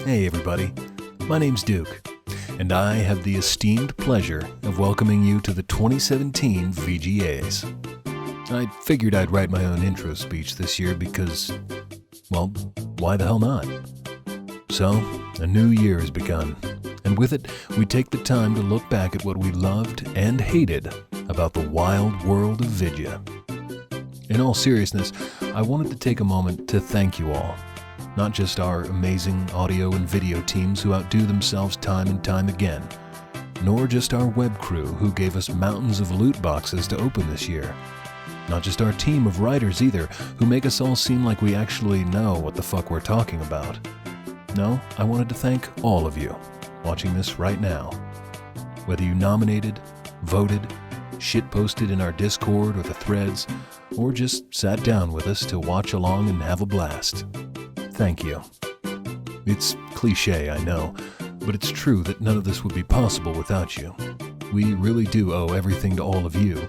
Hey everybody, my name's Duke, and I have the esteemed pleasure of welcoming you to the 2017 VGAs. I figured I'd write my own intro speech this year because, well, why the hell not? So, a new year has begun, and with it, we take the time to look back at what we loved and hated about the wild world of Vidya. In all seriousness, I wanted to take a moment to thank you all. Not just our amazing audio and video teams who outdo themselves time and time again, nor just our web crew who gave us mountains of loot boxes to open this year. Not just our team of writers either, who make us all seem like we actually know what the fuck we're talking about. No, I wanted to thank all of you watching this right now. Whether you nominated, voted, shitposted in our Discord or the threads, or just sat down with us to watch along and have a blast. Thank you. It's cliché, I know, but it's true that none of this would be possible without you. We really do owe everything to all of you,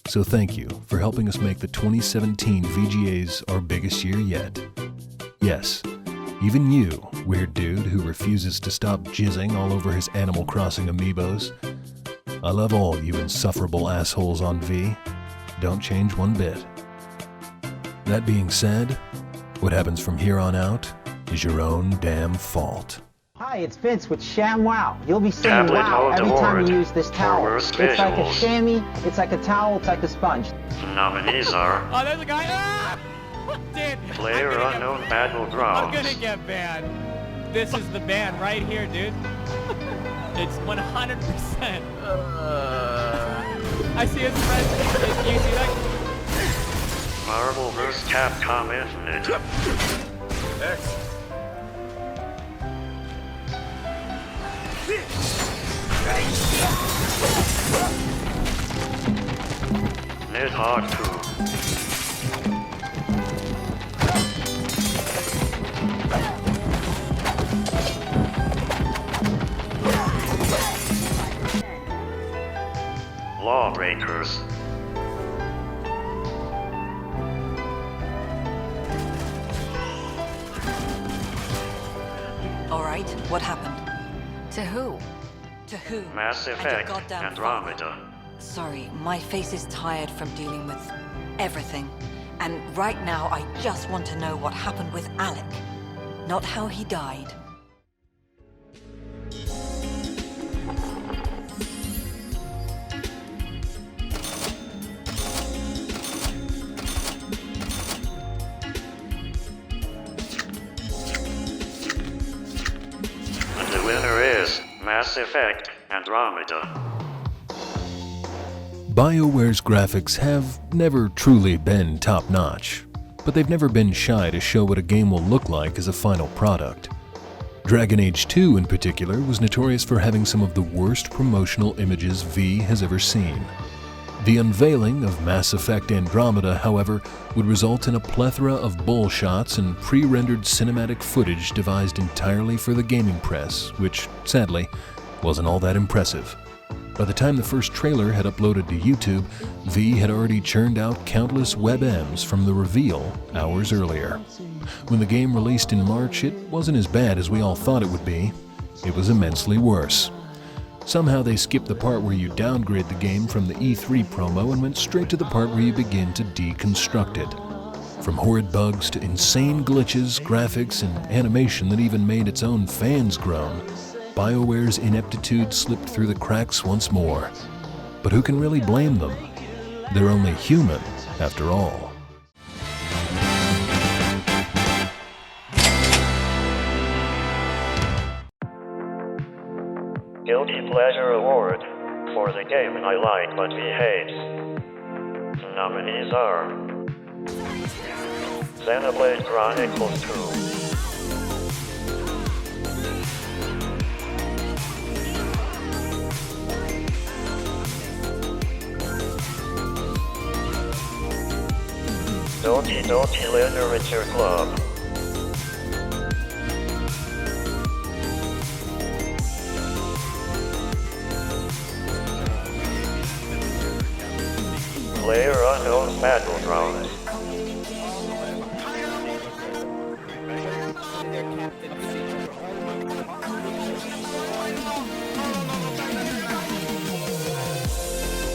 so thank you for helping us make the 2017 VGAs our biggest year yet. Yes, even you, weird dude who refuses to stop jizzing all over his Animal Crossing amiibos. I love all you insufferable assholes on V. Don't change one bit. That being said, what happens from here on out is your own damn fault. Hi, it's Vince with ShamWow. You'll be saying wow every time you use this towel. It's like a chamois, it's like a towel, it's like a sponge. Nominees are... Oh, there's a guy! Ah! Dude, Player Unknown Battlegrounds. I'm gonna get banned. This is the ban right here, dude. It's 100%. I see his friend. You see that? Marvel vs. Capcom Infinite. X. Nidhogg 2. Lawbreakers. Alright, what happened? To who? To who? Mass Effect Andromeda. Sorry, my face is tired from dealing with everything. And right now, I just want to know what happened with Alec. Not how he died. The winner is Mass Effect Andromeda. BioWare's graphics have never truly been top-notch, but they've never been shy to show what a game will look like as a final product. Dragon Age 2 in particular was notorious for having some of the worst promotional images V has ever seen. The unveiling of Mass Effect Andromeda, however, would result in a plethora of bull shots and pre-rendered cinematic footage devised entirely for the gaming press, which, sadly, wasn't all that impressive. By the time the first trailer had uploaded to YouTube, V had already churned out countless WebMs from the reveal hours earlier. When the game released in March, it wasn't as bad as we all thought it would be. It was immensely worse. Somehow they skipped the part where you downgrade the game from the E3 promo and went straight to the part where you begin to deconstruct it. From horrid bugs to insane glitches, graphics, and animation that even made its own fans groan, BioWare's ineptitude slipped through the cracks once more. But who can really blame them? They're only human, after all. Guilty Pleasure Award for the game I like but we hate. Nominees are Xenoblade Chronicles 2, Doki Doki Literature Club, PlayerUnknown's Battlegrounds,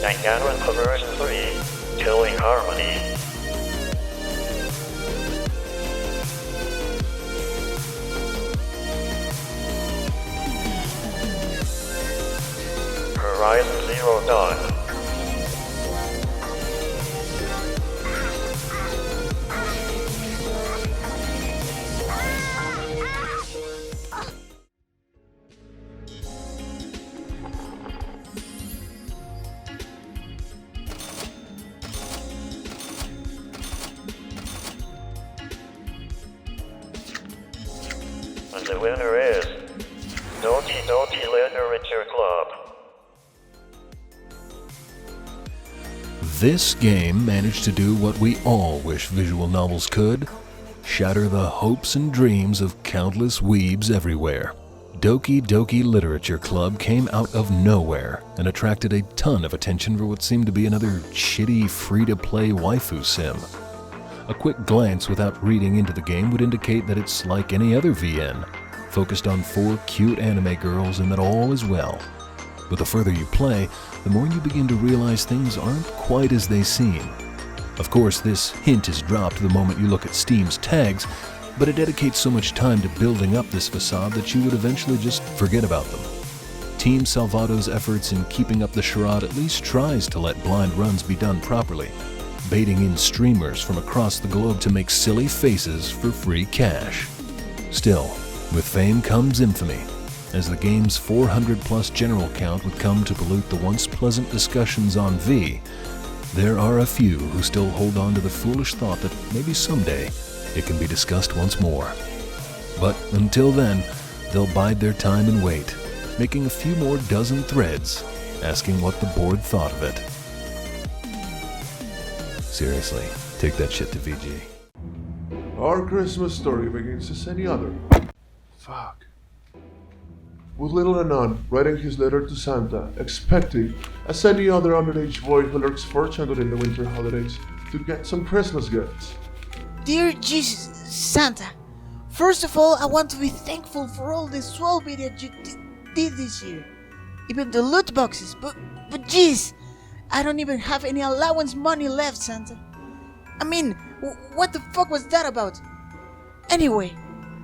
Danganronpa version 3, Killing Harmony. Horizon Zero Dawn. And the winner is Doki Doki Literature Club. This game managed to do what we all wish visual novels could: shatter the hopes and dreams of countless weebs everywhere. Doki Doki Literature Club came out of nowhere and attracted a ton of attention for what seemed to be another shitty free-to-play waifu sim. A quick glance without reading into the game would indicate that it's like any other VN, focused on 4 cute anime girls and that all is well. But the further you play, the more you begin to realize things aren't quite as they seem. Of course, this hint is dropped the moment you look at Steam's tags, but it dedicates so much time to building up this facade that you would eventually just forget about them. Team Salvato's efforts in keeping up the charade at least tries to let blind runs be done properly, baiting in streamers from across the globe to make silly faces for free cash. Still, with fame comes infamy, as the game's 400+ general count would come to pollute the once pleasant discussions on V. There are a few who still hold on to the foolish thought that maybe someday it can be discussed once more. But until then, they'll bide their time and wait, making a few more dozen threads, asking what the board thought of it. Seriously, take that shit to VG. Our Christmas story begins as any other. Fuck. With little Anon writing his letter to Santa, expecting, as any other underage boy who lurks fortunate in the winter holidays, to get some Christmas gifts. Dear Jesus, Santa, first of all, I want to be thankful for all the swell that you did this year. Even the loot boxes, but jeez, I don't even have any allowance money left, Santa. I mean, what the fuck was that about? Anyway,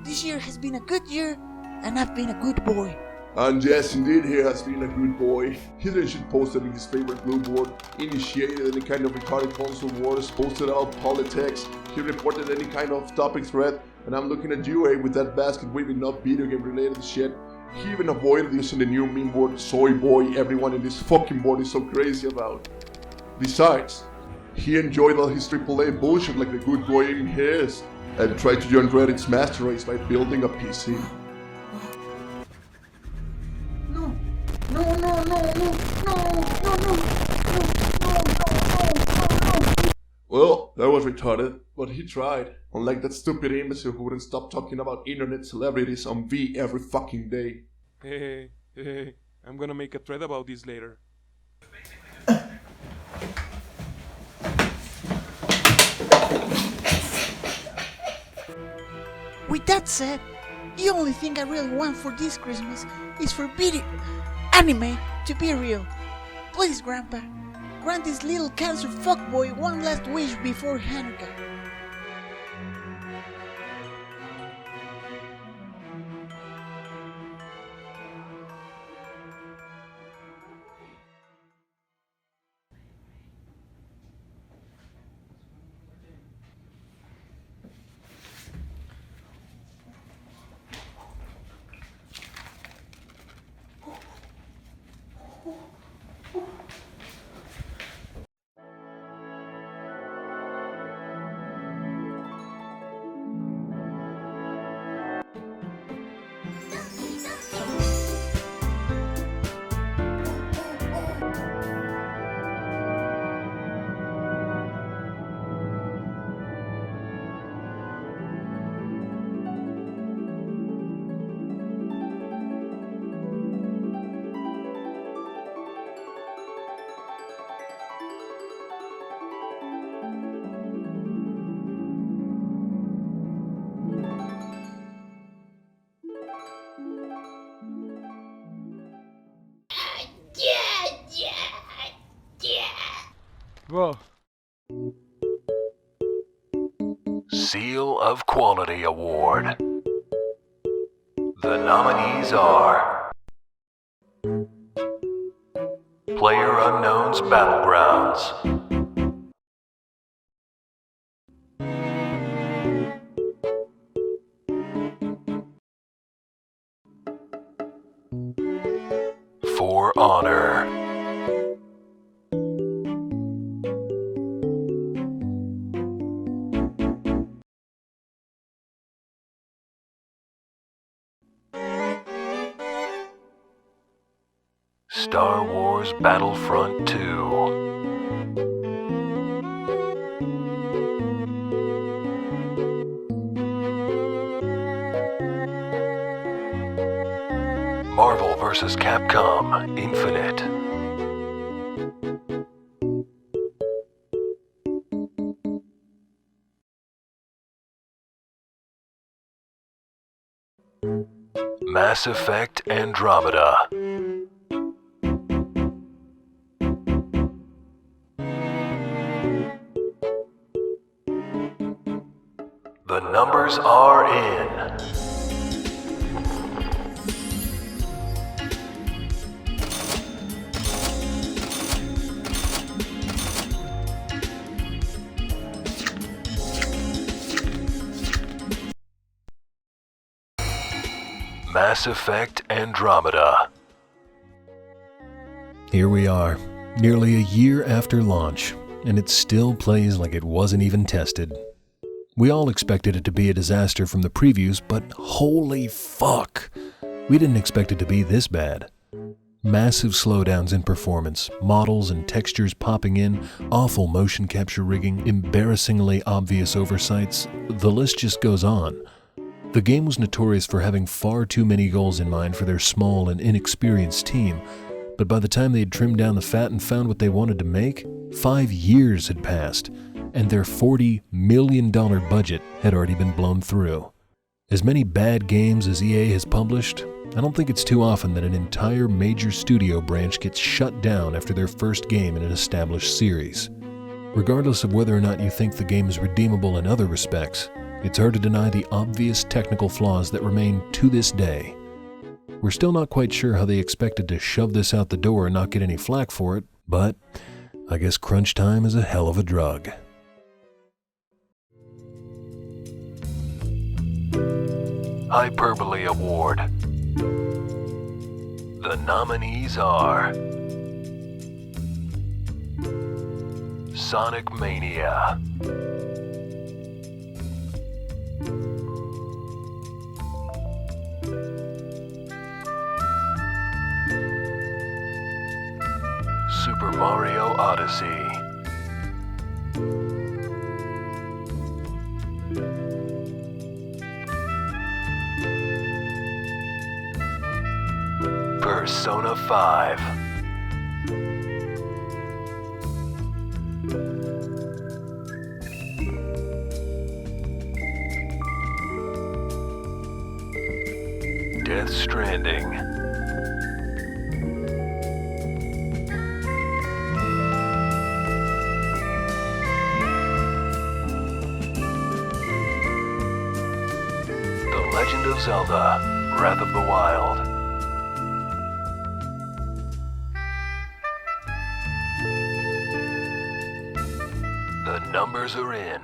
this year has been a good year, and I've been a good boy. And yes, indeed, he has been a good boy. He didn't shit posted in his favorite blue board, initiated any kind of retarded console wars, posted out politics, he reported any kind of topic thread, and I'm looking at you, with that basket weaving not video game related shit. He even avoided using the new meme board Soy Boy everyone in this fucking board is so crazy about. Besides, he enjoyed all his AAA bullshit like the good boy in his, and tried to join Reddit's master race by building a PC. Well, that was retarded, but he tried. Unlike that stupid imbecile who wouldn't stop talking about internet celebrities on V every fucking day. Hey, I'm gonna make a thread about this later. With that said, the only thing I really want for this Christmas is for anime to be real. Please, Grandpa, grant this little cancer fuckboy one last wish before Hanukkah. Whoa. Seal of Quality Award. The nominees are PlayerUnknown's Battlegrounds, For Honor, Star Wars Battlefront 2, Marvel vs. Capcom Infinite, Mass Effect Andromeda, the numbers are in. Mass Effect Andromeda. Here we are, nearly a year after launch, and it still plays like it wasn't even tested. We all expected it to be a disaster from the previews, but holy fuck! We didn't expect it to be this bad. Massive slowdowns in performance, models and textures popping in, awful motion capture rigging, embarrassingly obvious oversights, the list just goes on. The game was notorious for having far too many goals in mind for their small and inexperienced team, but by the time they had trimmed down the fat and found what they wanted to make, 5 years had passed, and their $40 million budget had already been blown through. As many bad games as EA has published, I don't think it's too often that an entire major studio branch gets shut down after their first game in an established series. Regardless of whether or not you think the game is redeemable in other respects, it's hard to deny the obvious technical flaws that remain to this day. We're still not quite sure how they expected to shove this out the door and not get any flack for it, but I guess crunch time is a hell of a drug. Hyperbole Award. The nominees are Sonic Mania, Super Mario Odyssey, Persona 5, Death Stranding, The Legend of Zelda: Breath of the Wild, the numbers are in.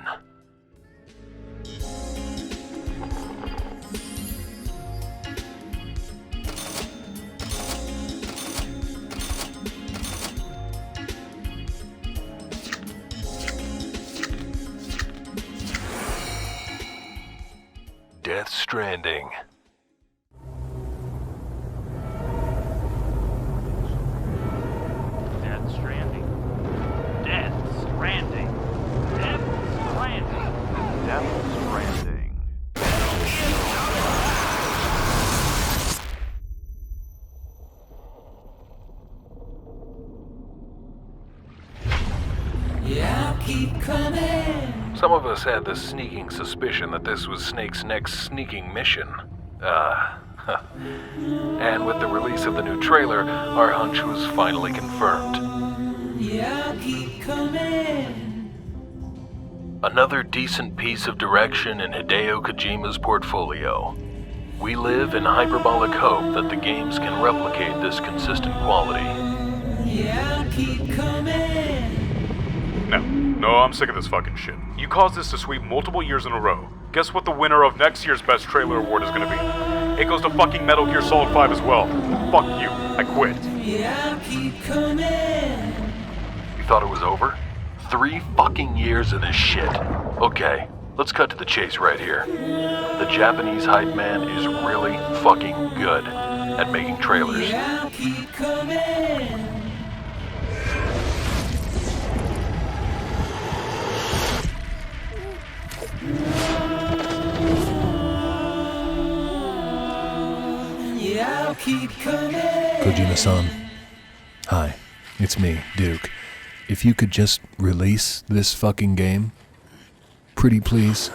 Death Stranding. Death Stranding. Death Stranding. Death Stranding. Death Stranding. Yeah, I'll keep coming. Some of us had the sneaking suspicion that this was Snake's next sneaking mission. And with the release of the new trailer, our hunch was finally confirmed. Yeah, I'll keep coming. Another decent piece of direction in Hideo Kojima's portfolio. We live in hyperbolic hope that the games can replicate this consistent quality. Yeah, I'll keep coming. No, I'm sick of this fucking shit. You caused this to sweep multiple years in a row. Guess what the winner of next year's Best Trailer Award is gonna be? It goes to fucking Metal Gear Solid 5 as well. Fuck you. I quit. Yeah, I'll keep coming. You thought it was over? 3 fucking years of this shit. Okay, let's cut to the chase right here. The Japanese hype man is really fucking good at making trailers. Yeah, I'll keep coming. Yeah, I'll keep coming. Kojima-san. Hi, it's me, Duke. If you could just release this fucking game, pretty please,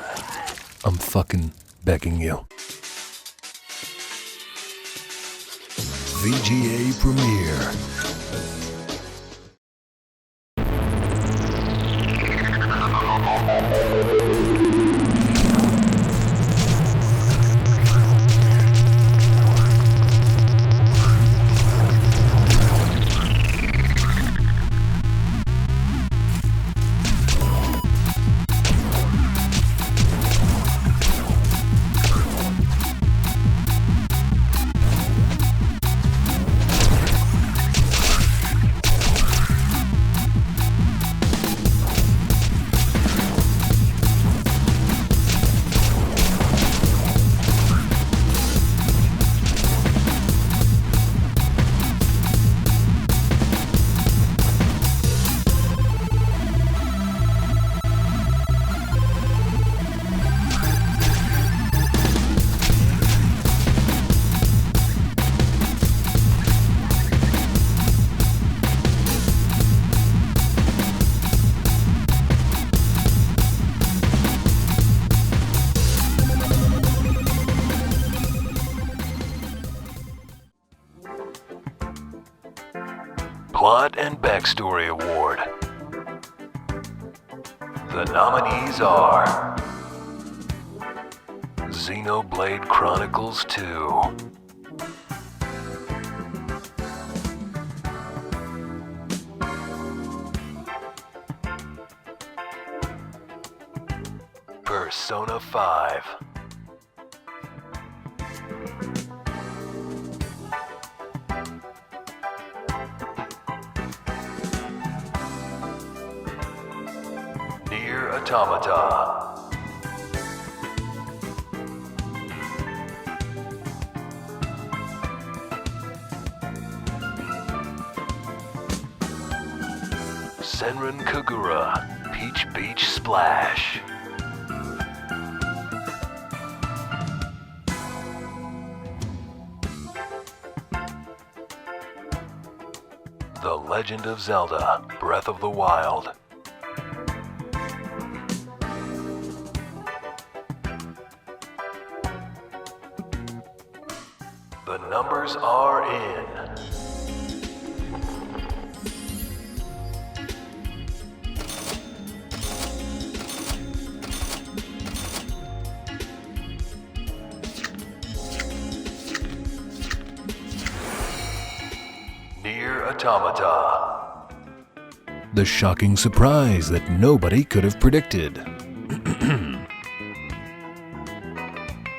I'm fucking begging you. VGA Premiere. Plot and Backstory Award. The nominees are Xenoblade Chronicles 2, Persona 5, Nier Automata, Senran Kagura, Peach Beach Splash, The Legend of Zelda, Breath of the Wild, the numbers are in. Nier Automata. The shocking surprise that nobody could have predicted.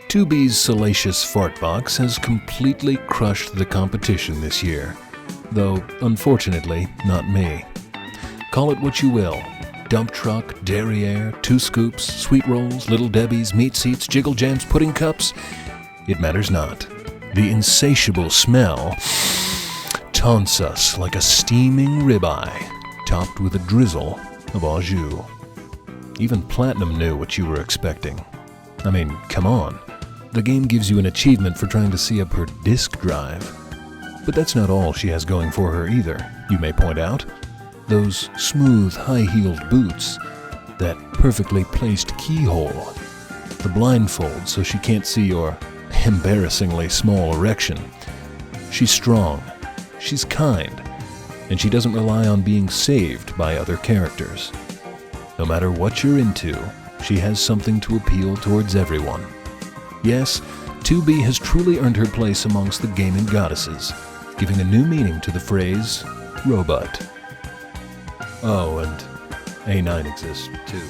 2B's salacious fartbox has completely crushed the competition this year, though unfortunately not me. Call it what you will. Dump truck, derriere, 2 scoops, sweet rolls, little Debbie's, meat seats, jiggle jams, pudding cups. It matters not. The insatiable smell taunts us like a steaming ribeye, topped with a drizzle of au jus. Even Platinum knew what you were expecting. I mean, come on. The game gives you an achievement for trying to see up her disk drive. But that's not all she has going for her either, you may point out. Those smooth, high-heeled boots, that perfectly placed keyhole, the blindfold so she can't see your embarrassingly small erection. She's strong, she's kind, and she doesn't rely on being saved by other characters. No matter what you're into, she has something to appeal towards everyone. Yes, 2B has truly earned her place amongst the gaming goddesses, giving a new meaning to the phrase, robot. Oh, and A9 exists too.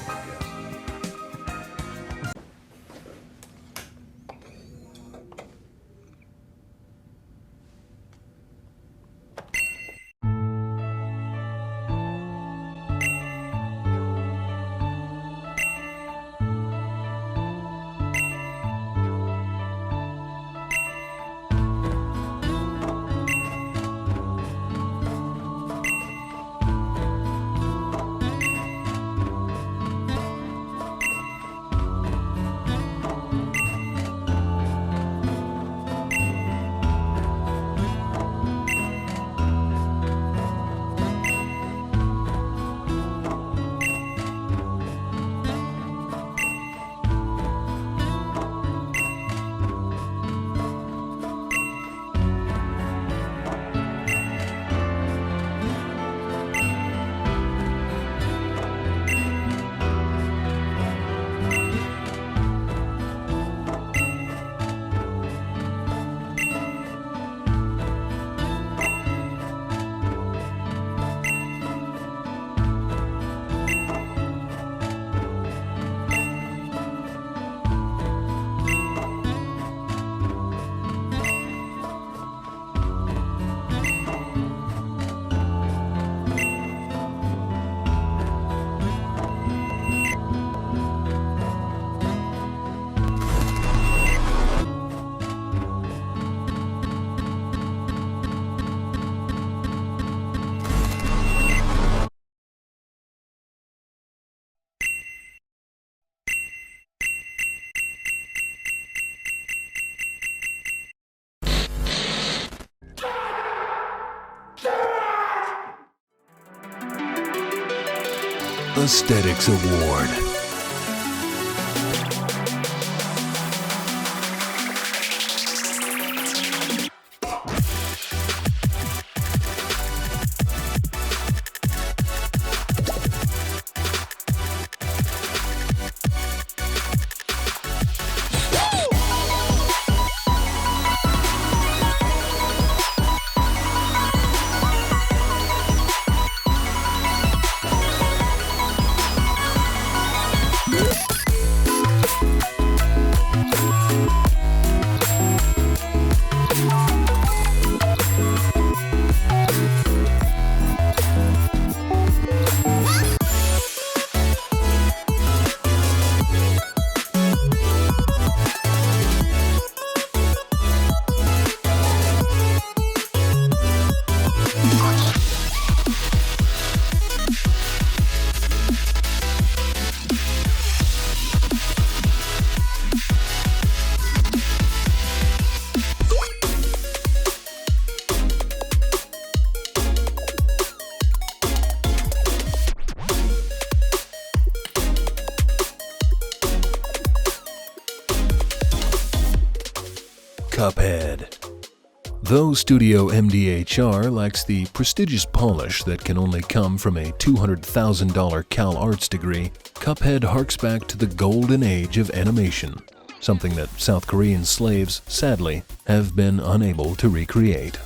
Aesthetics Award. Cuphead. Though Studio MDHR lacks the prestigious polish that can only come from a $200,000 Cal Arts degree, Cuphead harks back to the golden age of animation, something that South Korean slaves, sadly, have been unable to recreate.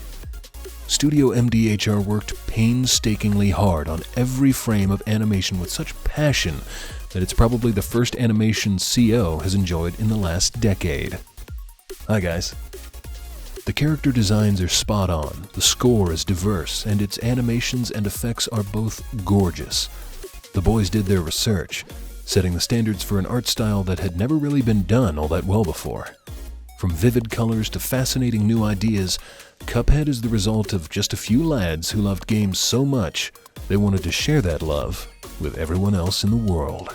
Studio MDHR worked painstakingly hard on every frame of animation with such passion that it's probably the first animation CO has enjoyed in the last decade. Hi guys. The character designs are spot on, the score is diverse, and its animations and effects are both gorgeous. The boys did their research, setting the standards for an art style that had never really been done all that well before. From vivid colors to fascinating new ideas, Cuphead is the result of just a few lads who loved games so much they wanted to share that love with everyone else in the world.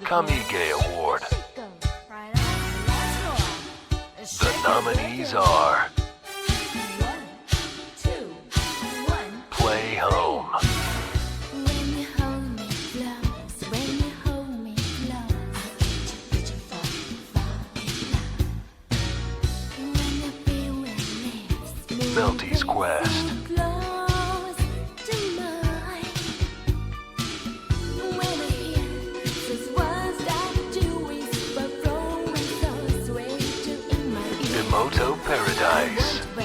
KAMIGE Award. The nominees are Play Home, Quest. Moto Paradise 2.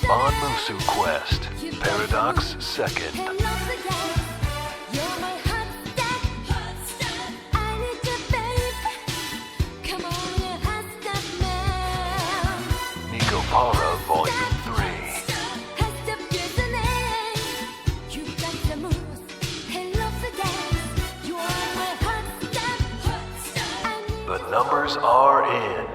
Monmusu Quest, Paradox 2nd. Nico Para Volume 3. The numbers are in.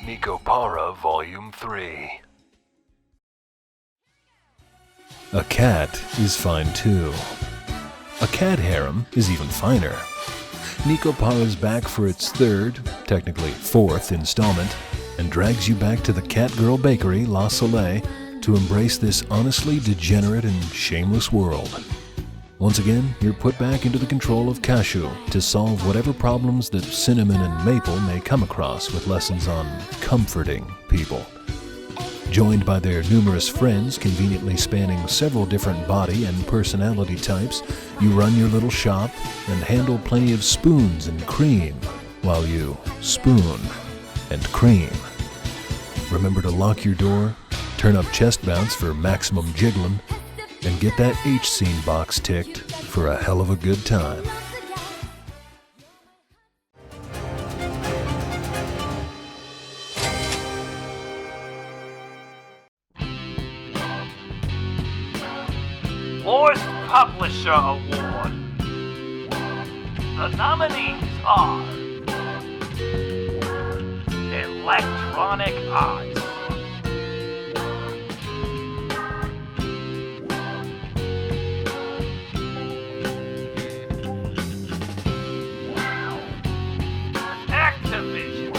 Nico Para Volume 3. A cat is fine too. A cat harem is even finer. Nico Para's back for its third, technically fourth, installment, and drags you back to the Catgirl Bakery, La Soleil, to embrace this honestly degenerate and shameless world. Once again, you're put back into the control of Cashew to solve whatever problems that Cinnamon and Maple may come across with lessons on comforting people. Joined by their numerous friends, conveniently spanning several different body and personality types, you run your little shop and handle plenty of spoons and cream while you spoon and cream. Remember to lock your door, turn up chest bounce for maximum jiggling, and get that H-scene box ticked for a hell of a good time. Worst Publisher Award. The nominees are Electronic Arts, Activision,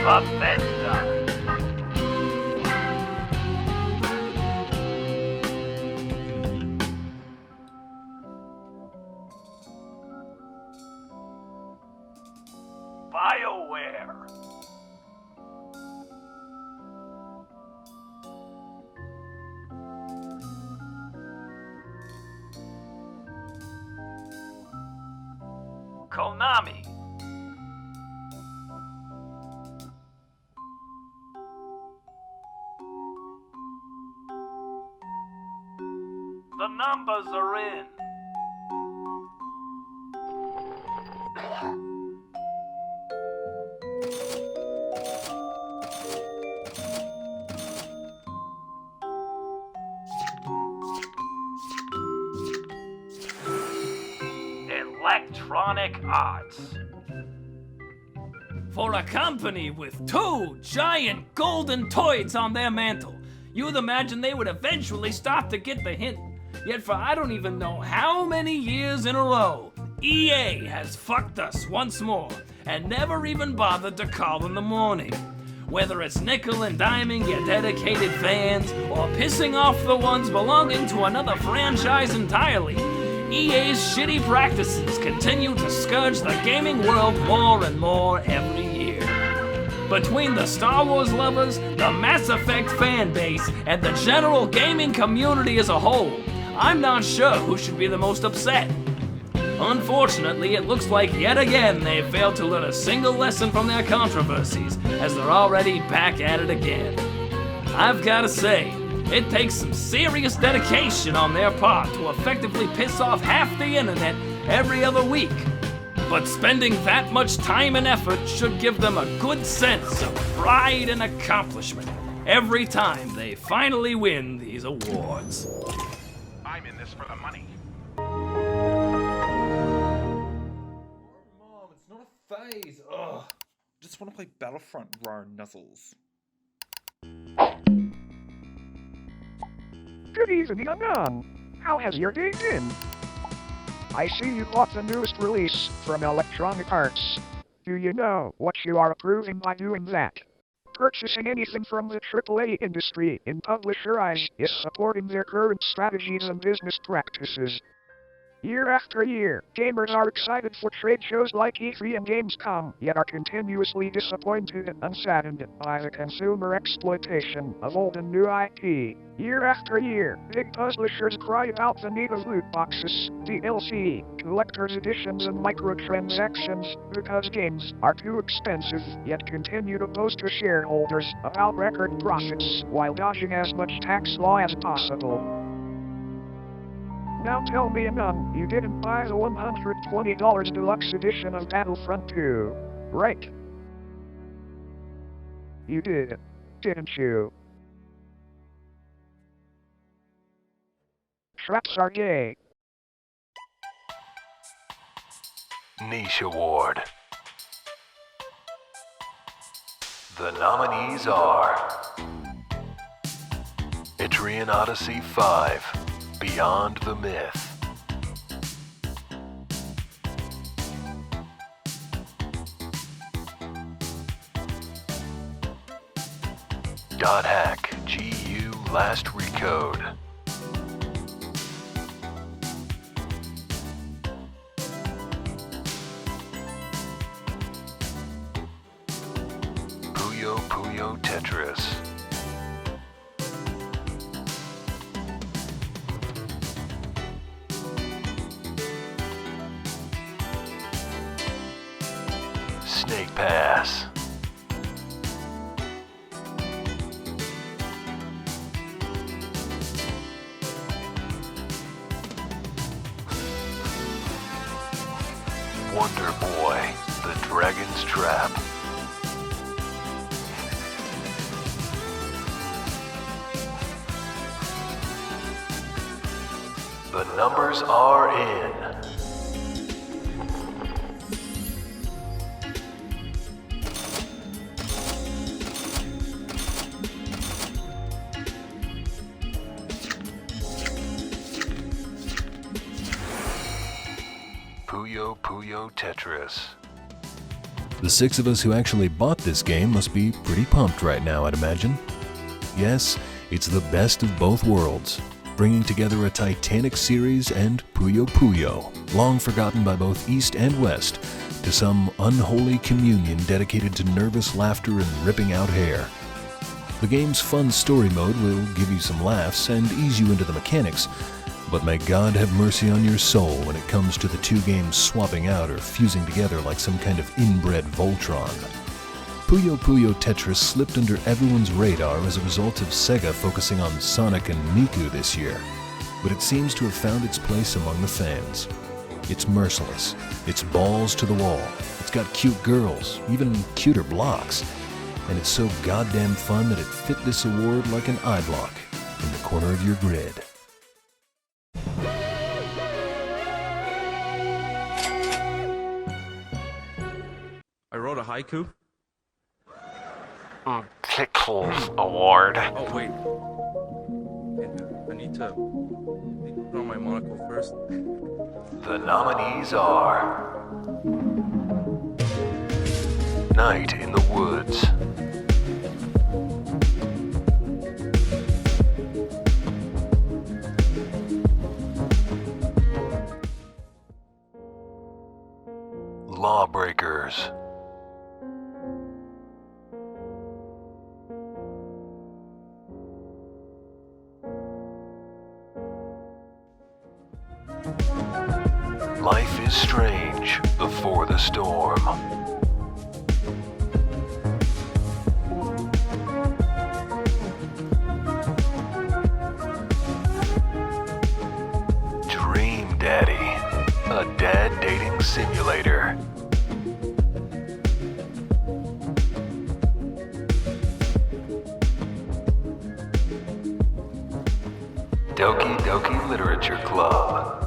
Bethesda, BioWare, Konami, the numbers are in. Electronic Arts. For a company with 2 giant golden toids on their mantle, you'd imagine they would eventually start to get the hint. Yet for I don't even know how many years in a row, EA has fucked us once more and never even bothered to call in the morning. Whether it's nickel and diming your dedicated fans or pissing off the ones belonging to another franchise entirely, EA's shitty practices continue to scourge the gaming world more and more every year. Between the Star Wars lovers, the Mass Effect fan base, and the general gaming community as a whole, I'm not sure who should be the most upset. Unfortunately, it looks like yet again they failed to learn a single lesson from their controversies, as they're already back at it again. I've gotta say, it takes some serious dedication on their part to effectively piss off half the internet every other week. But spending that much time and effort should give them a good sense of pride and accomplishment every time they finally win these awards. I'm in this for the money. Mom, it's not a phase. Ugh. Just just want to play Battlefront, rar nuzzles. Good evening, How has your day been? I see you bought the newest release from Electronic Arts. Do you know what you are approving by doing that? Purchasing anything from the AAA industry in publisher eyes is supporting their current strategies and business practices. Year after year, gamers are excited for trade shows like E3 and Gamescom, yet are continuously disappointed and saddened by the consumer exploitation of old and new IP. Year after year, big publishers cry about the need of loot boxes, DLC, collector's editions and microtransactions because games are too expensive, yet continue to boast to shareholders about record profits while dodging as much tax law as possible. Now tell me, you didn't buy the $120 deluxe edition of Battlefront 2, right? You did, didn't you? Traps are gay. Niche Award. The nominees are Etrian Odyssey 5. Beyond the Myth. Dot Hack GU Last Recode. Puyo Puyo Tetris. Snake Pass. Wonder Boy, The Dragon's Trap. The numbers are in. Puyo Puyo Tetris. The six of us who actually bought this game must be pretty pumped right now, I'd imagine. Yes, it's the best of both worlds, bringing together a Titanic series and Puyo Puyo, long forgotten by both East and West, to some unholy communion dedicated to nervous laughter and ripping out hair. The game's fun story mode will give you some laughs and ease you into the mechanics, but may God have mercy on your soul when it comes to the two games swapping out or fusing together like some kind of inbred Voltron. Puyo Puyo Tetris slipped under everyone's radar as a result of Sega focusing on Sonic and Miku this year, but it seems to have found its place among the fans. It's merciless, it's balls to the wall, it's got cute girls, even cuter blocks, and it's so goddamn fun that it fit this award like an eye block in the corner of your grid. I wrote a haiku. PIXEL Award. Oh wait, I need to put on my monocle first. The nominees are Night in the Woods, Lawbreakers, Life is Strange Before the Storm, Dream Daddy, a dad dating simulator, Doki Doki Literature Club,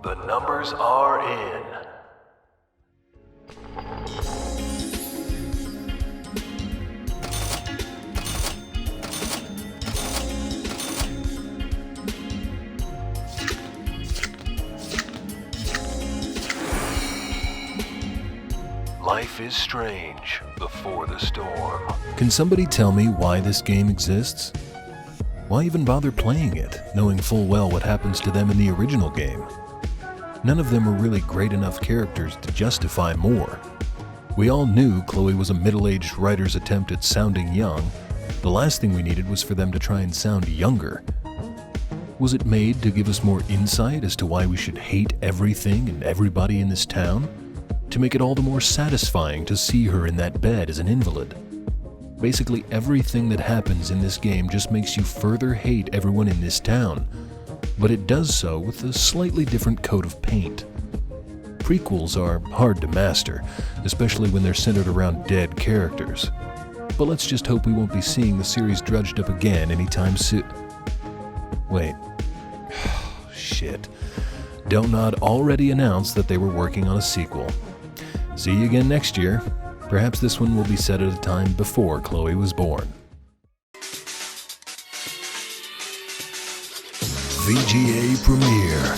The numbers are in. Life is strange before the storm. Can somebody tell me why this game exists? Why even bother playing it, knowing full well what happens to them in the original game? None of them are really great enough characters to justify more. We all knew Chloe was a middle-aged writer's attempt at sounding young. The last thing we needed was for them to try and sound younger. Was it made to give us more insight as to why we should hate everything and everybody in this town? To make it all the more satisfying to see her in that bed as an invalid? Basically everything that happens in this game just makes you further hate everyone in this town, but it does so with a slightly different coat of paint. Prequels are hard to master, especially when they're centered around dead characters. But let's just hope we won't be seeing the series drudged up again anytime soon. Wait. Shit. Don't Nod already announced that they were working on a sequel. See you again next year. Perhaps this one will be set at a time before Chloe was born. VGA Premiere.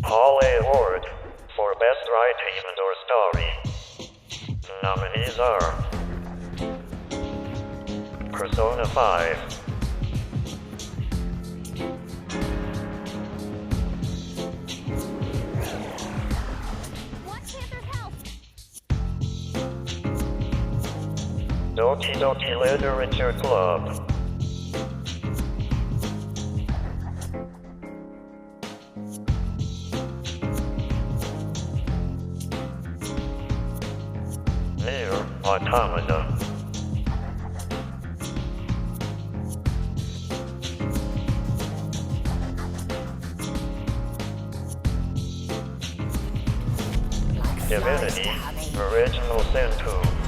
Hall A Award for Best Writing and/or Story. Nominees are Persona 5, Doki Doki Literature Club, Nier Automata, Divinity Original Sin 2,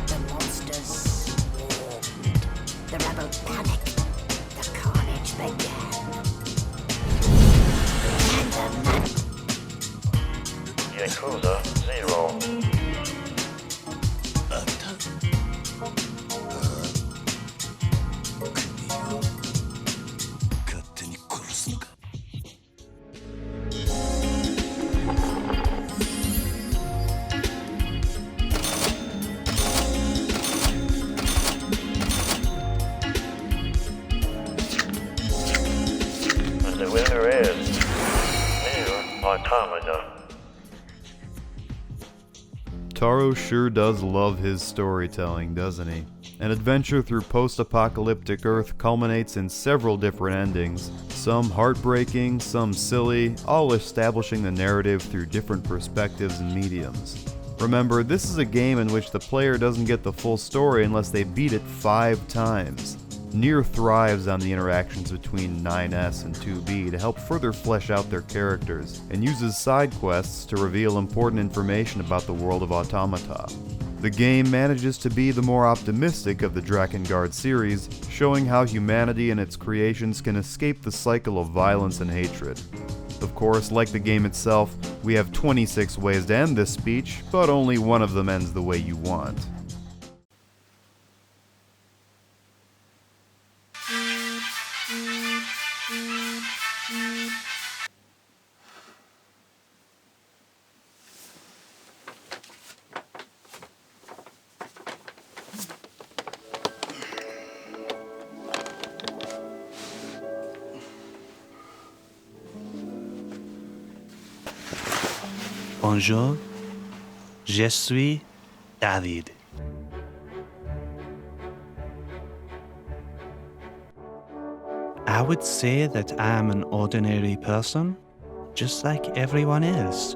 The monsters swarmed. The rebel panicked. The carnage began. And the man Yakuza 0, and the winner is Nier Automata. Taro sure does love his storytelling, doesn't he? An adventure through post-apocalyptic Earth culminates in several different endings, some heartbreaking, some silly, all establishing the narrative through different perspectives and mediums. Remember, this is a game in which the player doesn't get the full story unless they beat it 5 times. Nier thrives on the interactions between 9S and 2B to help further flesh out their characters, and uses side quests to reveal important information about the world of Automata. The game manages to be the more optimistic of the Drakengard series, showing how humanity and its creations can escape the cycle of violence and hatred. Of course, like the game itself, we have 26 ways to end this speech, but only one of them ends the way you want. Bonjour, je suis David. I would say that I am an ordinary person, just like everyone else,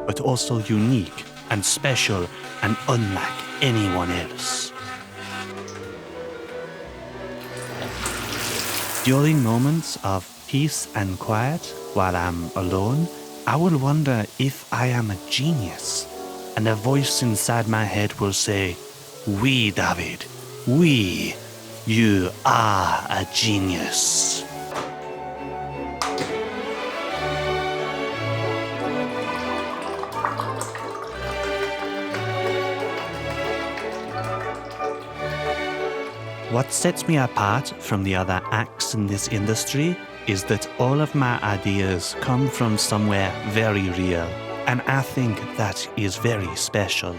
but also unique and special and unlike anyone else. During moments of peace and quiet, while I'm alone, I will wonder if I am a genius, and a voice inside my head will say, "Oui, David, oui, you are a genius." What sets me apart from the other acts in this industry is that all of my ideas come from somewhere very real, and I think that is very special.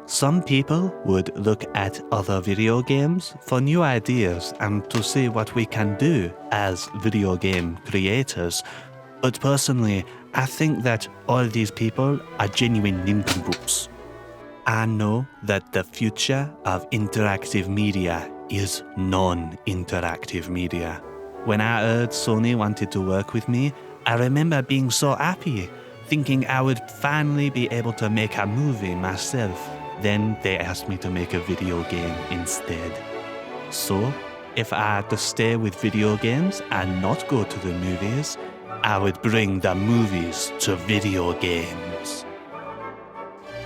Some people would look at other video games for new ideas and to see what we can do as video game creators, but personally, I think that all these people are genuine nincompoops. I know that the future of interactive media is non-interactive media. When I heard Sony wanted to work with me, I remember being so happy, thinking I would finally be able to make a movie myself. Then they asked me to make a video game instead. So, if I had to stay with video games and not go to the movies, I would bring the movies to video games.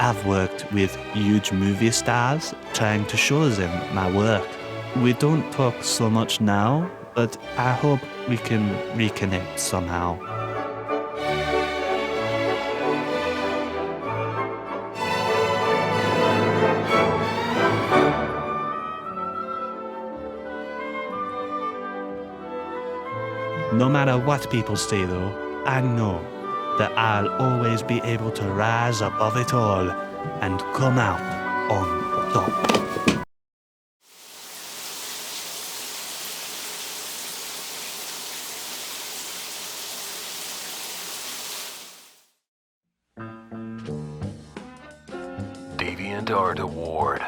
I've worked with huge movie stars trying to show them my work. We don't talk so much now, but I hope we can reconnect somehow. No matter what people say though, I know that I'll always be able to rise above it all and come out on top. DeviantArt Award.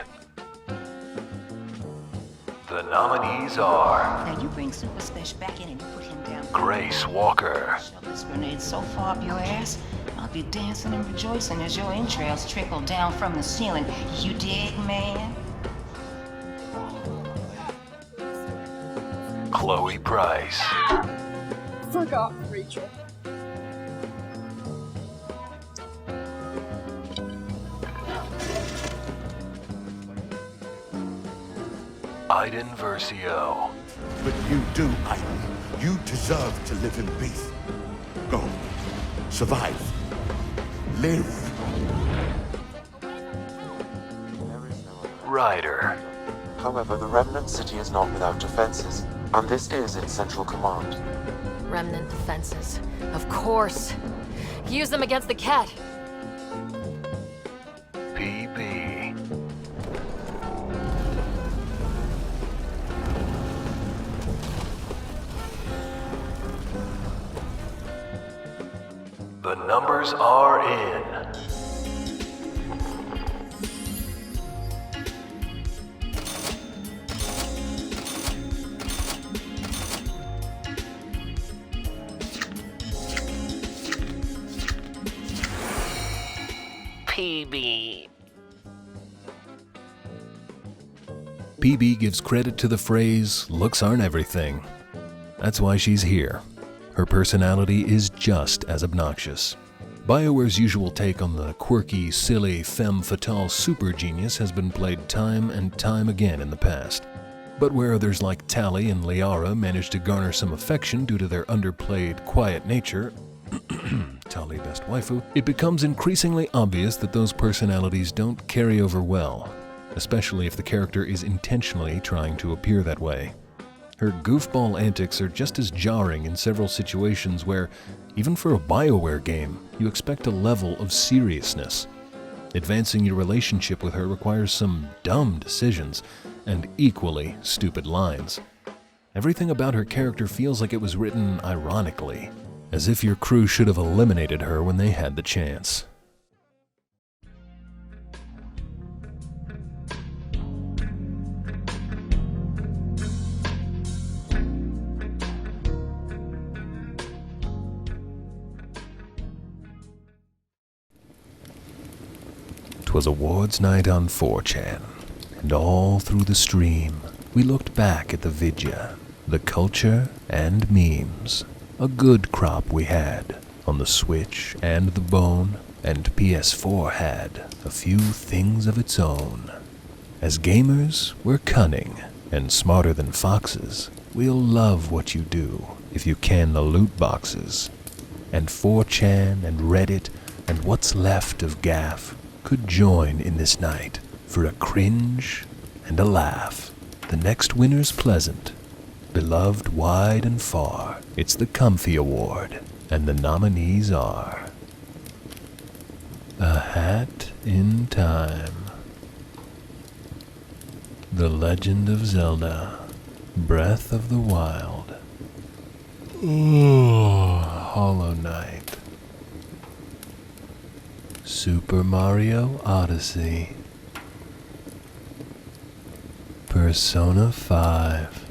The nominees are Now you bring Super Special back in and put him down. Grace Walker, Shove this grenade so far up your ass, I'll be dancing and rejoicing as your entrails trickle down from the ceiling. You dig, man? Chloe Price, Forgot Rachel. Aiden Versio, But you do, Aiden. You deserve to live in peace. Go. Survive. Live. Ryder, However, the Remnant City is not without defenses, and this is its central command. Remnant defenses. Of course. Use them against the cat. PB, the numbers are in. PB. PB gives credit to the phrase, looks aren't everything. That's why she's here. Her personality is just as obnoxious. BioWare's usual take on the quirky, silly, femme fatale super genius has been played time and time again in the past. But where others like Tali and Liara manage to garner some affection due to their underplayed, quiet nature, Tali best waifu, it becomes increasingly obvious that those personalities don't carry over well, especially if the character is intentionally trying to appear that way. Her goofball antics are just as jarring in several situations where, even for a BioWare game, you expect a level of seriousness. Advancing your relationship with her requires some dumb decisions and equally stupid lines. Everything about her character feels like it was written ironically, as if your crew should have eliminated her when they had the chance. Twas awards night on 4chan, and all through the stream we looked back at the vidya, the culture and memes. A good crop we had on the Switch and the Bone, and PS4 had a few things of its own. As gamers, we're cunning and smarter than foxes. We'll love what you do if you can the loot boxes. And 4chan and Reddit and what's left of GAF could join in this night for a cringe and a laugh. The next winner's pleasant, beloved wide and far. It's the Comfy Award, and the nominees are A Hat in Time, The Legend of Zelda, Breath of the Wild, Hollow Knight, Super Mario Odyssey, Persona 5,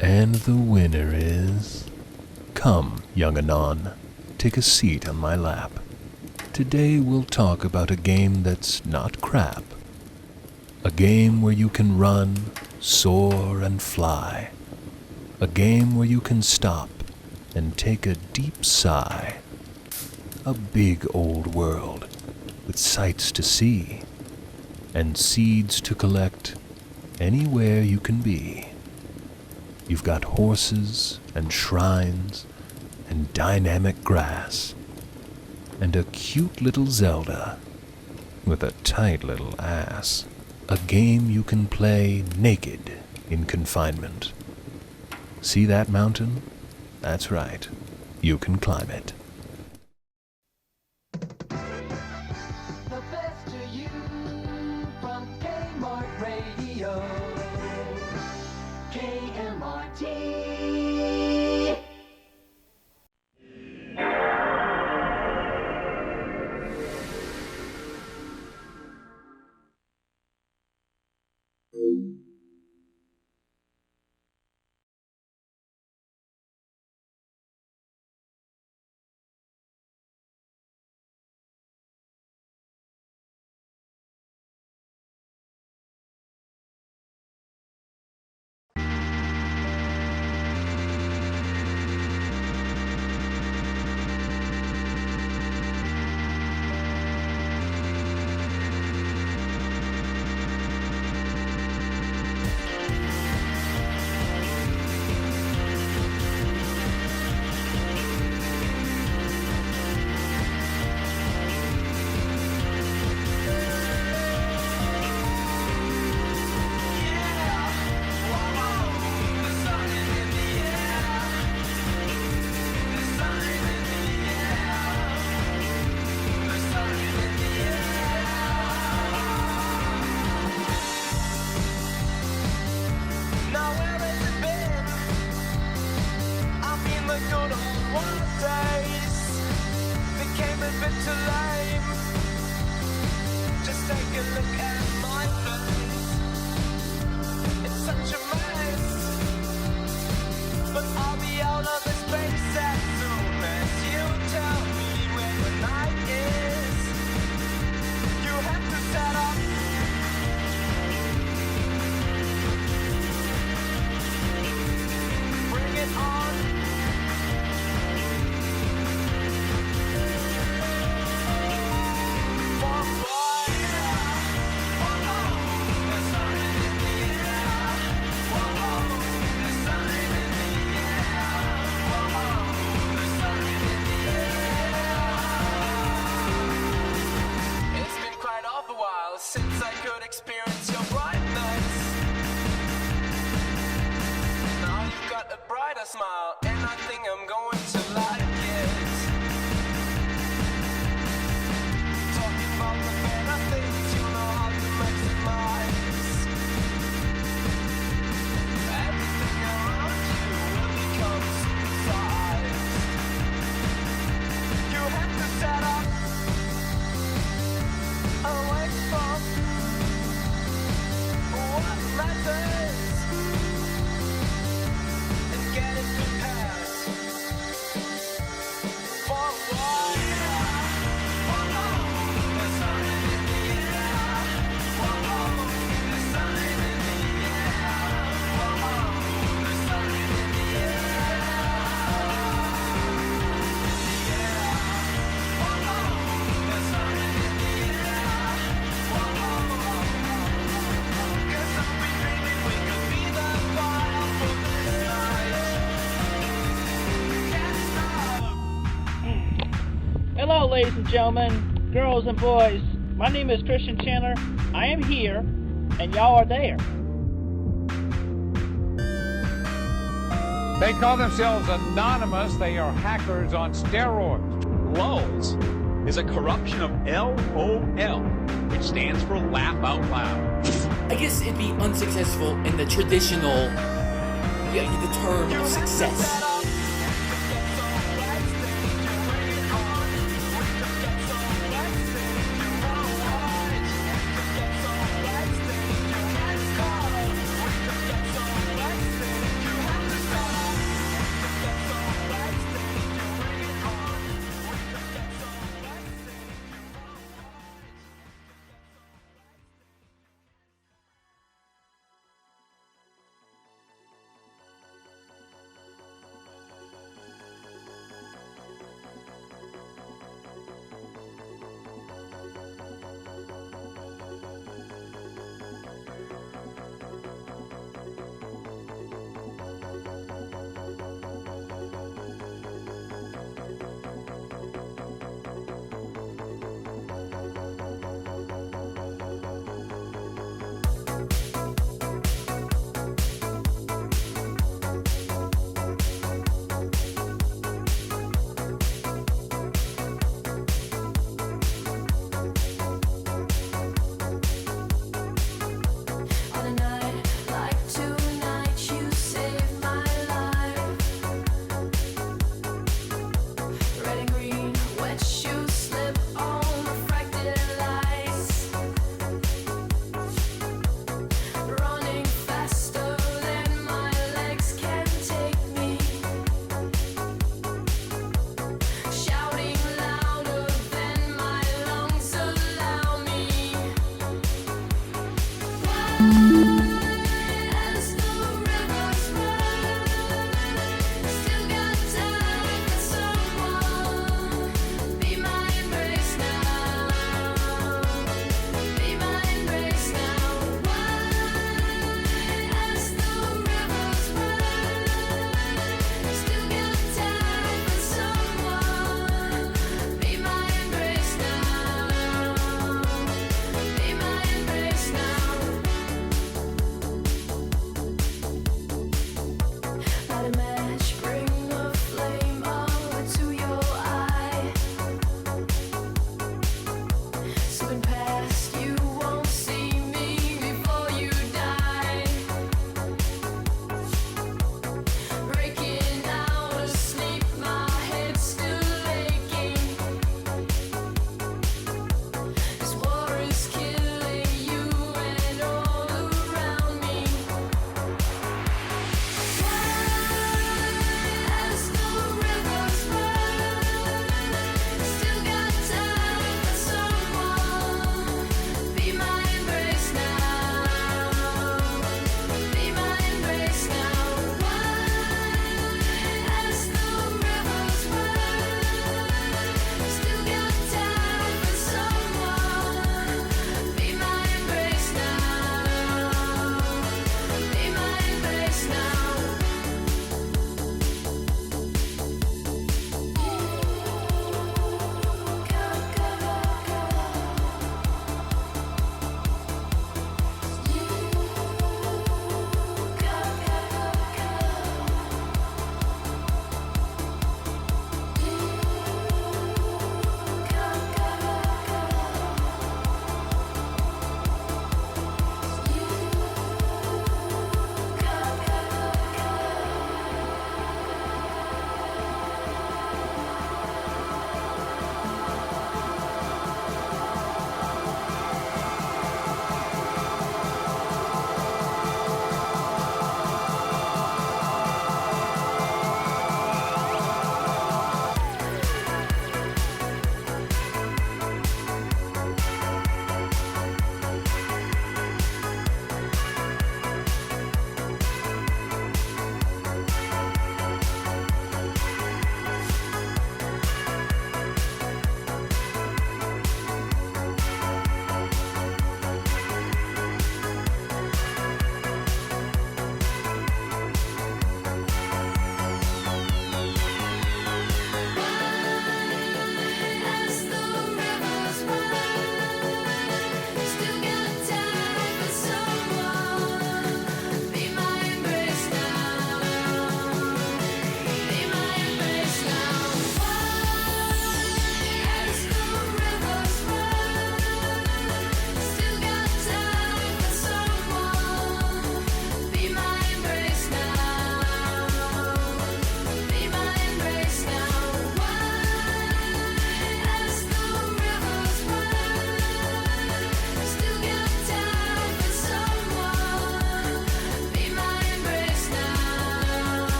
and the winner is... Come, young Anon, take a seat on my lap. Today we'll talk about a game that's not crap. A game where you can run, soar, and fly. A game where you can stop and take a deep sigh. A big old world with sights to see and seeds to collect anywhere you can be. You've got horses and shrines and dynamic grass and a cute little Zelda with a tight little ass. A game you can play naked in confinement. See that mountain? That's right. You can climb it. got a brighter smile, and I think I'm going to like it. Talking about the better things you know how to maximize. Everything around you will become supersized. You have to set up a wake from what matters and get it prepared for what. There's something in the air. There's something in the air. There's something in the air. There's something in the air. 'Cause I've been dreaming we could be the fire for this night. Can't stop. Hello, ladies and gentlemen, girls and boys. My name is Christian Chandler. I am here, and y'all are there. They call themselves anonymous. They are hackers on steroids. LOLs is a corruption of LOL, which stands for laugh out loud. I guess it'd be unsuccessful in the traditional, the term of success.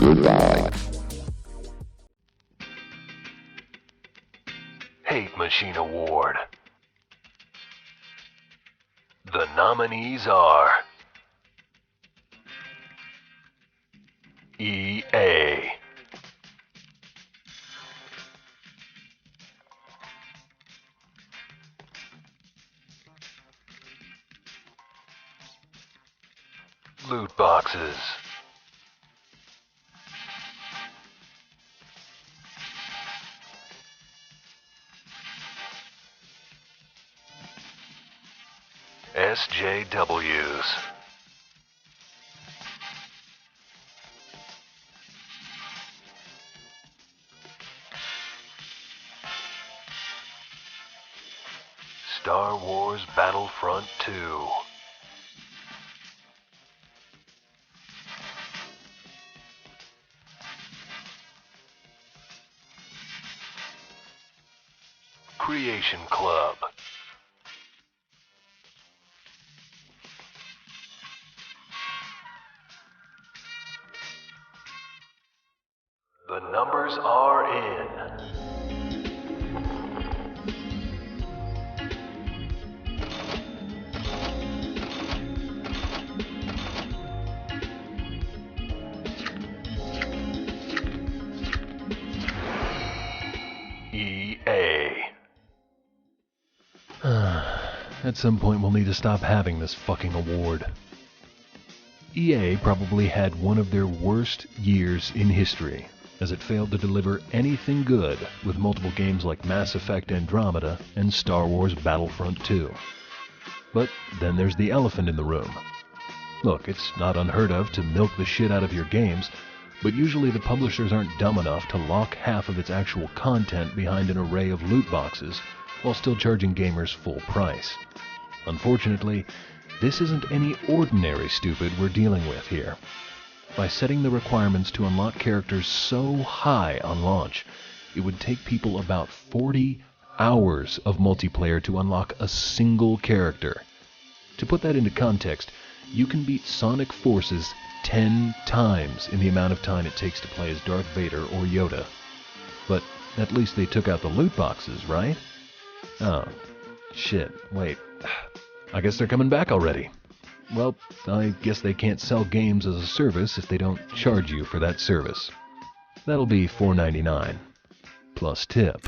Goodbye. Hate Machine Award. The nominees are EA, loot boxes, SJWs, Star Wars Battlefront 2, Creation Club, the numbers are in. EA. At some point we'll need to stop having this fucking award. EA probably had one of their worst years in history, as it failed to deliver anything good with multiple games like Mass Effect Andromeda and Star Wars Battlefront 2. But then there's the elephant in the room. Look, it's not unheard of to milk the shit out of your games, but usually the publishers aren't dumb enough to lock half of its actual content behind an array of loot boxes while still charging gamers full price. Unfortunately, this isn't any ordinary stupid we're dealing with here. By setting the requirements to unlock characters so high on launch, it would take people about 40 hours of multiplayer to unlock a single character. To put that into context, you can beat Sonic Forces 10 times in the amount of time it takes to play as Darth Vader or Yoda. But at least they took out the loot boxes, right? Oh, shit, wait. I guess they're coming back already. Well, I guess they can't sell games as a service if they don't charge you for that service. That'll be $4.99, plus tip.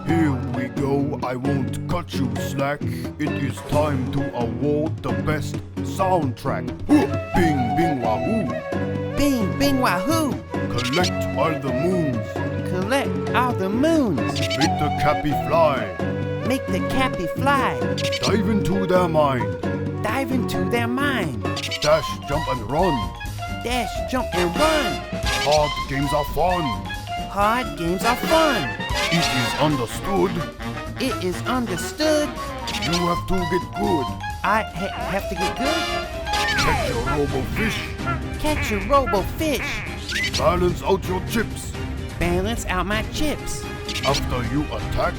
Here we go, I won't cut you slack. It is time to award the best soundtrack. Hoo! Bing, bing, wahoo! Bing, bing, wahoo! Collect all the moons. Collect all the moons. Make the cappy fly. Make the cappy fly. Dive into their mind. Dive into their mind. Dash, jump, and run. Dash, jump, and run. Hard games are fun. Hard games are fun. It is understood. It is understood. You have to get good. I have to get good? Catch your robo-fish. Catch your robo-fish. Balance out your chips. Balance out my chips. After you attack.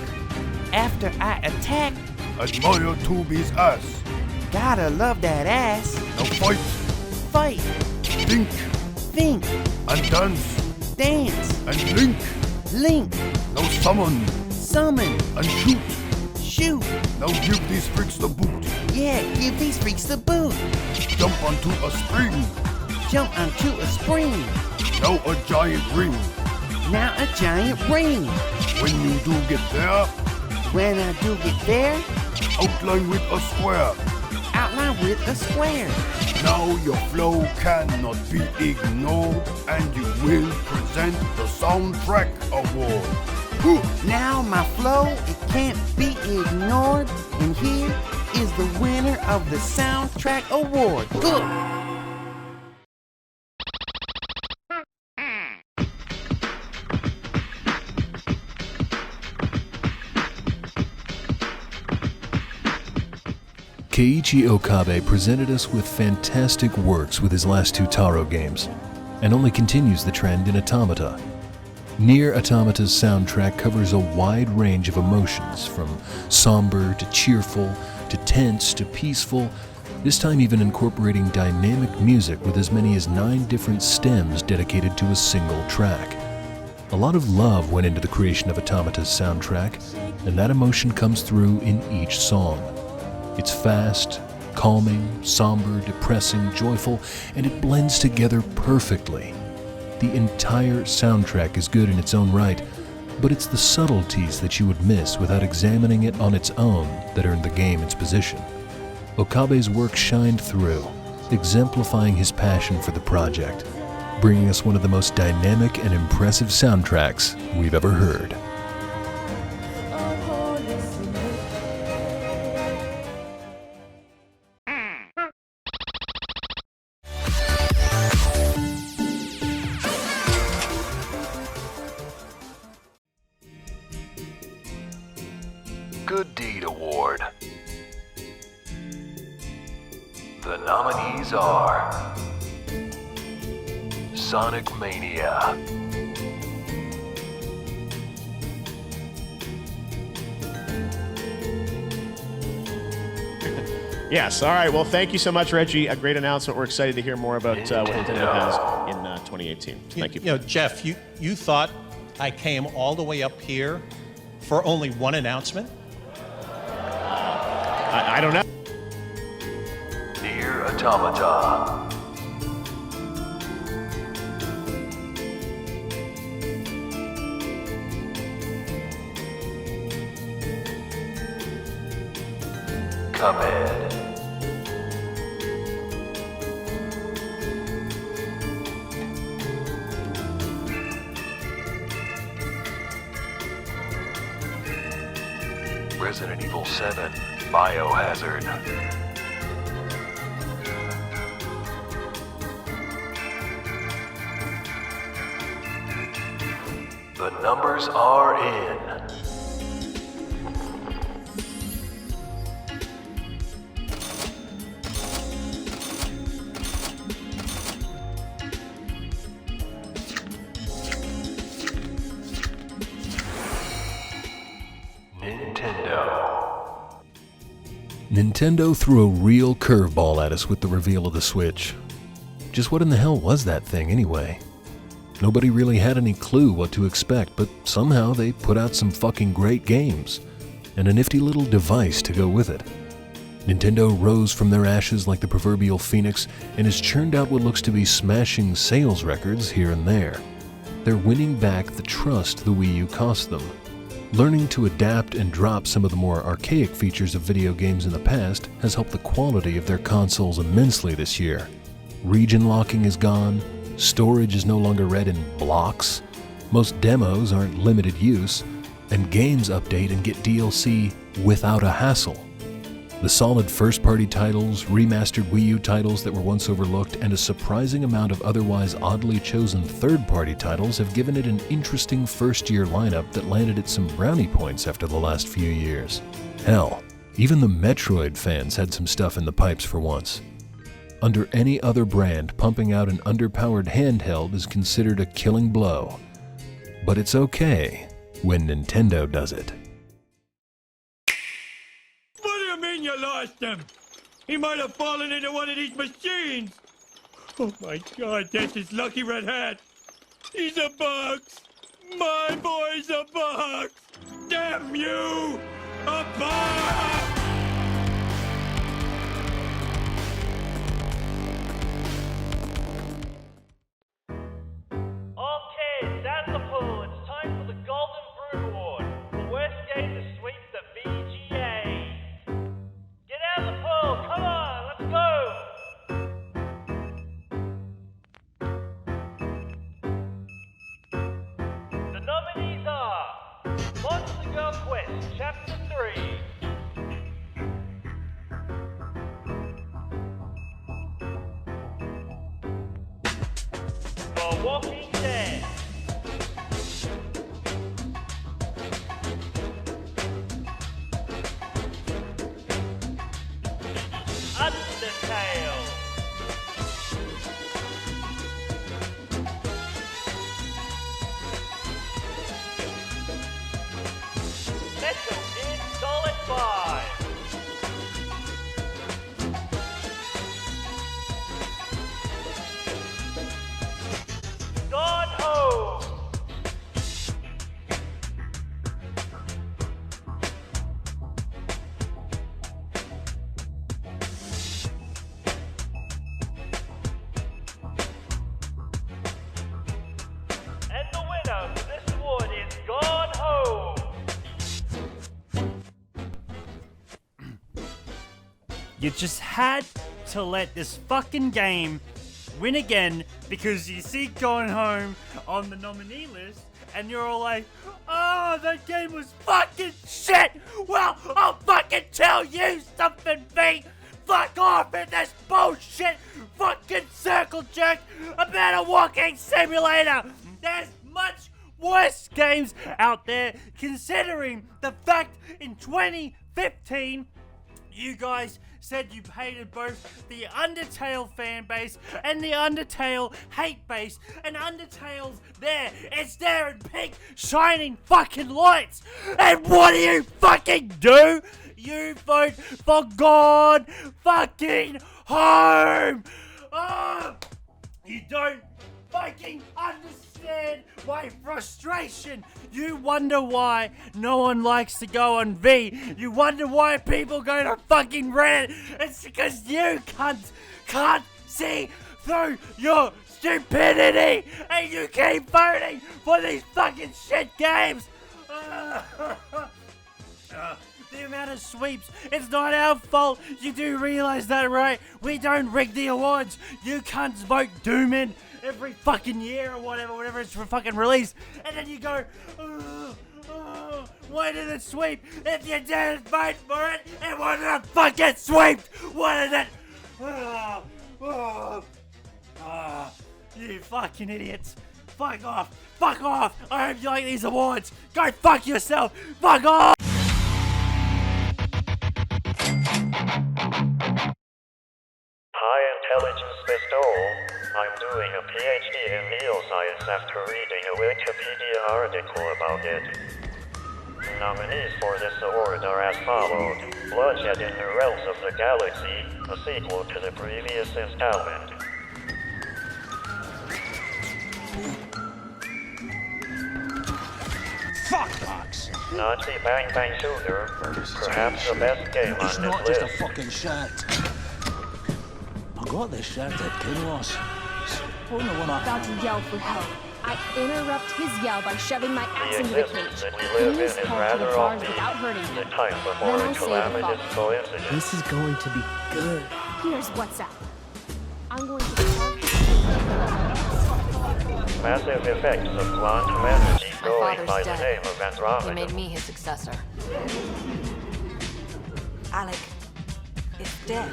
After I attack. Admire Tubi's ass. Gotta love that ass. Now fight. Fight. Think. Think. And dance. Dance. And link. Link. Now summon. Summon. And shoot. Shoot. Now give these freaks the boot. Yeah, give these freaks the boot. Jump onto a spring. Jump onto a spring. Now a giant ring. Now a giant ring. When you do get there. When I do get there. Outline with a square. Outline with a square. Now your flow cannot be ignored, and you will present the Soundtrack Award. Now my flow, it can't be ignored, and here is the winner of the Soundtrack Award. Keiichi Okabe presented us with fantastic works with his last two Taro games, and only continues the trend in Automata. Nier Automata's soundtrack covers a wide range of emotions, from somber to cheerful to tense to peaceful, this time even incorporating dynamic music with as many as 9 different stems dedicated to a single track. A lot of love went into the creation of Automata's soundtrack, and that emotion comes through in each song. It's fast, calming, somber, depressing, joyful, and it blends together perfectly. The entire soundtrack is good in its own right, but it's the subtleties that you would miss without examining it on its own that earned the game its position. Okabe's work shined through, exemplifying his passion for the project, bringing us one of the most dynamic and impressive soundtracks we've ever heard. Good Deed Award. The nominees are Sonic Mania, Yes, all right. Well, thank you so much, Reggie. A great announcement. We're excited to hear more about what Nintendo has in 2018. Thank you. You know, Jeff, you thought I came all the way up here for only one announcement? I don't know. Nier Automata, Cuphead, Resident Evil 7 Biohazard, the numbers are in. Nintendo threw a real curveball at us with the reveal of the Switch. Just what in the hell was that thing anyway? Nobody really had any clue what to expect, but somehow they put out some fucking great games, and a nifty little device to go with it. Nintendo rose from their ashes like the proverbial phoenix and has churned out what looks to be smashing sales records here and there. They're winning back the trust the Wii U cost them. Learning to adapt and drop some of the more archaic features of video games in the past has helped the quality of their consoles immensely this year. Region locking is gone, storage is no longer read in blocks, most demos aren't limited use, and games update and get DLC without a hassle. The solid first-party titles, remastered Wii U titles that were once overlooked, and a surprising amount of otherwise oddly chosen third-party titles have given it an interesting first-year lineup that landed it some brownie points after the last few years. Hell, even the Metroid fans had some stuff in the pipes for once. Under any other brand, pumping out an underpowered handheld is considered a killing blow. But it's okay when Nintendo does it. What do you mean you lost him? He might have fallen into one of these machines. Oh my God, that's his lucky red hat. He's a box. My boy's a box. Damn you! A box! Okay, that's the pool. It's time for the Golden Broom Award. The worst game to sweep the VGA. Get out of the pool. Come on, let's go. The nominees are Monster Girl Quest Chapter 3. The Walking Dead. Undertale. You just had to let this fucking game win again because you see Going Home on the nominee list and you're all like, oh, that game was fucking shit. Well, I'll fucking tell you something, V. Fuck off with this bullshit fucking circle jerk about a walking simulator. There's much worse games out there, considering the fact in 2015 you guys said you hated both the Undertale fan base and the Undertale hate base, and Undertale's there. It's there in pink, shining fucking lights. And what do you fucking do? You vote for God fucking Home. Oh, you don't fucking understand my frustration. You wonder why no one likes to go on V. You wonder why people go to fucking Reddit. It's because you cunts can't see through your stupidity and you keep voting for these fucking shit games. The amount of sweeps, it's not our fault. You do realize that, right? We don't rig the awards. You cunts vote Doom in every fucking year or whatever it's for fucking release. And then you go, why did it sweep? If you didn't vote for it, it wouldn't have fucking sweeped. What did it? You fucking idiots. Fuck off. Fuck off. I hope you like these awards. Go fuck yourself. Fuck off. High Intelligence Bestowal. I'm doing a PhD in neuroscience after reading a Wikipedia article about it. Nominees for this award are as followed: Bloodshed in the Realms of the Galaxy, a sequel to the previous installment. Fuck box. Nazi Bang Bang Shooter, perhaps the best game on It's this not list. just a fucking shirt. I got this shirt at Kinross. Only one About to yell for help. I interrupt his yell by shoving my axe The into the existence cage. that we live Please in is call to rather the bars offbeat. without hurting The him. time before Then a I say the calamitous following. coincidence. This is going to be good. Here's what's up. I'm going to Massive effects of quantum energy My going father's by the dead. name of He Andromeda. made me his successor. Alec is dead.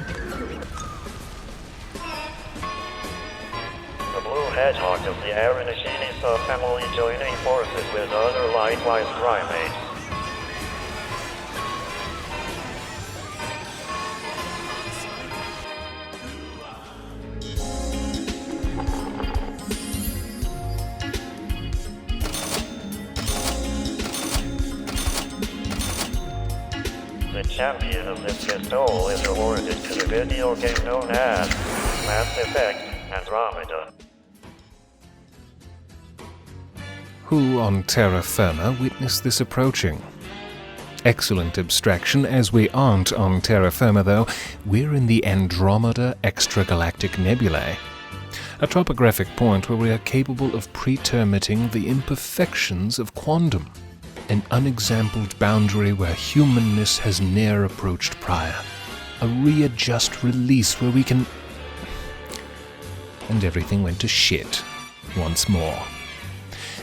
The blue hedgehog of the Aranashini subfamily joining forces with other likewise primates. The champion of this bestowal is awarded to the video game known as Mass Effect Andromeda. Who on terra firma witnessed this approaching? Excellent abstraction, as we aren't on terra firma though, we're in the Andromeda extragalactic nebulae. A topographic point where we are capable of pretermitting the imperfections of quantum. An unexampled boundary where humanness has ne'er approached prior. A readjust release where we can... And everything went to shit once more.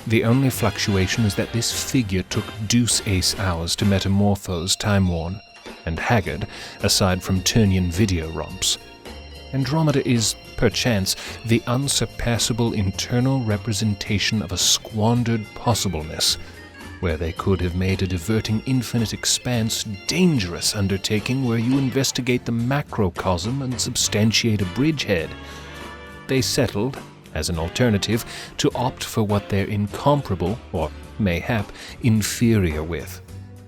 The only fluctuation is that this figure took deuce ace hours to metamorphose time-worn and haggard, aside from Turnian video romps. Andromeda is, perchance, the unsurpassable internal representation of a squandered possibleness, where they could have made a diverting infinite expanse dangerous undertaking where you investigate the macrocosm and substantiate a bridgehead. They settled, as an alternative, to opt for what they're incomparable, or mayhap inferior with.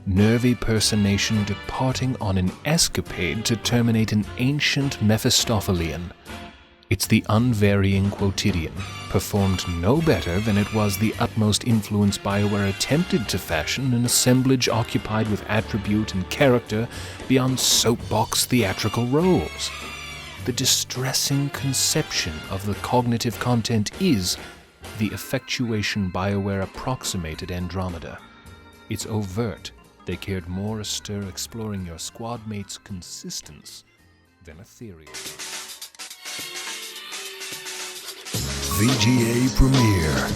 Nervy personation departing on an escapade to terminate an ancient Mephistophelian. It's the unvarying quotidian, performed no better than it was the utmost influence BioWare attempted to fashion an assemblage occupied with attribute and character beyond soapbox theatrical roles. The distressing conception of the cognitive content is the effectuation BioWare approximated Andromeda. It's overt. They cared more astir exploring your squad mate's consistence than ethereal. VGA Premiere.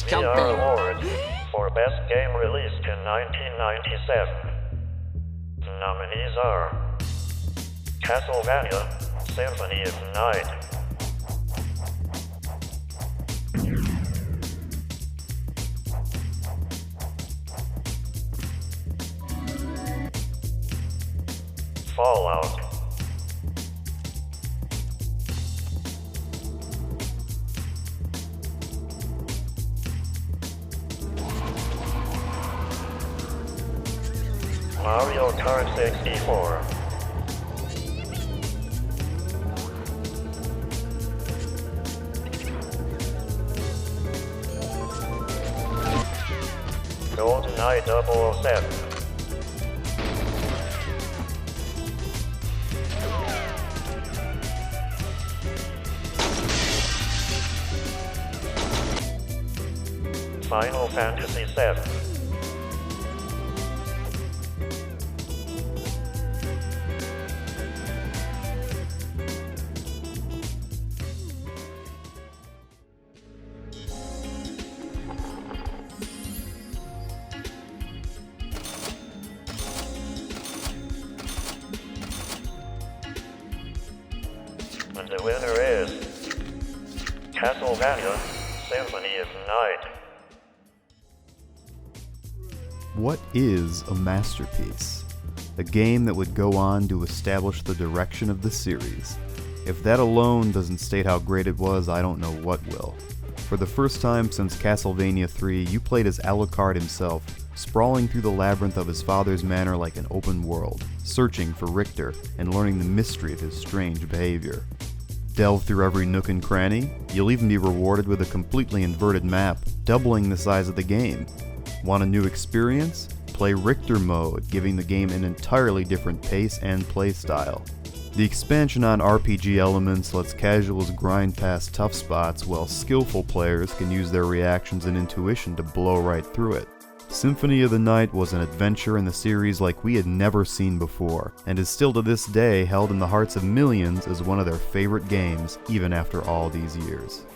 Nier Award for Best Game released in 1997. Nominees are Castlevania Symphony of Night, Fallout, Mario Kart 64, GoldenEye 007, Final Fantasy VII, and the winner is Castlevania Symphony of Night. What is a masterpiece? A game that would go on to establish the direction of the series. If that alone doesn't state how great it was, I don't know what will. For the first time since Castlevania 3, you played as Alucard himself, sprawling through the labyrinth of his father's manor like an open world, searching for Richter and learning the mystery of his strange behavior. Delve through every nook and cranny, you'll even be rewarded with a completely inverted map, doubling the size of the game. Want a new experience? Play Richter mode, giving the game an entirely different pace and play style. The expansion on RPG elements lets casuals grind past tough spots, while skillful players can use their reactions and intuition to blow right through it. Symphony of the Night was an adventure in the series like we had never seen before, and is still to this day held in the hearts of millions as one of their favorite games, even after all these years.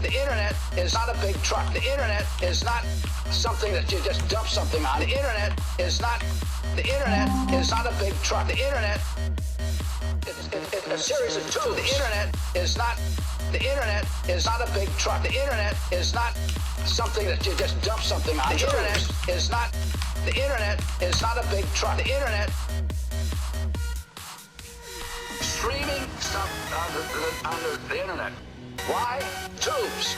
The internet is not a big truck. The internet is not something that you just dump something on. The internet is not a big truck. The internet is a series of tools. The internet is not a big truck. The internet is not something that you just dump something on. The internet is not a big truck. The internet streaming stuff. the internet. Why? Tubes.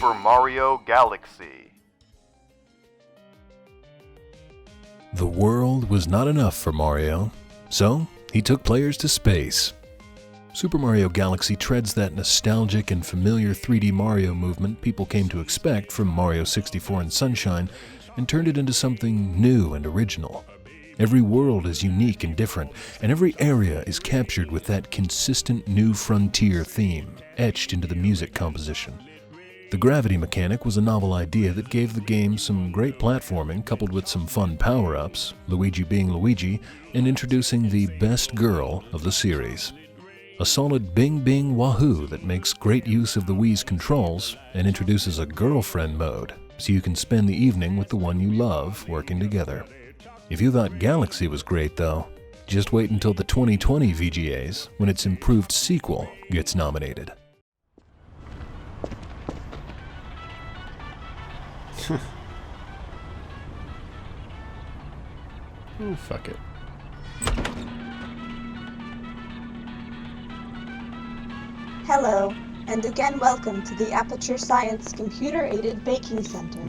Super Mario Galaxy. The world was not enough for Mario, so he took players to space. Super Mario Galaxy treads that nostalgic and familiar 3D Mario movement people came to expect from Mario 64 and Sunshine, and turned it into something new and original. Every world is unique and different, and every area is captured with that consistent new frontier theme, etched into the music composition. The gravity mechanic was a novel idea that gave the game some great platforming coupled with some fun power-ups, Luigi being Luigi, and introducing the best girl of the series. A solid bing bing wahoo that makes great use of the Wii's controls and introduces a girlfriend mode, so you can spend the evening with the one you love working together. If you thought Galaxy was great though, just wait until the 2020 VGAs when its improved sequel gets nominated. Oh, fuck it. Hello, and again welcome to the Aperture Science Computer-Aided Baking Center.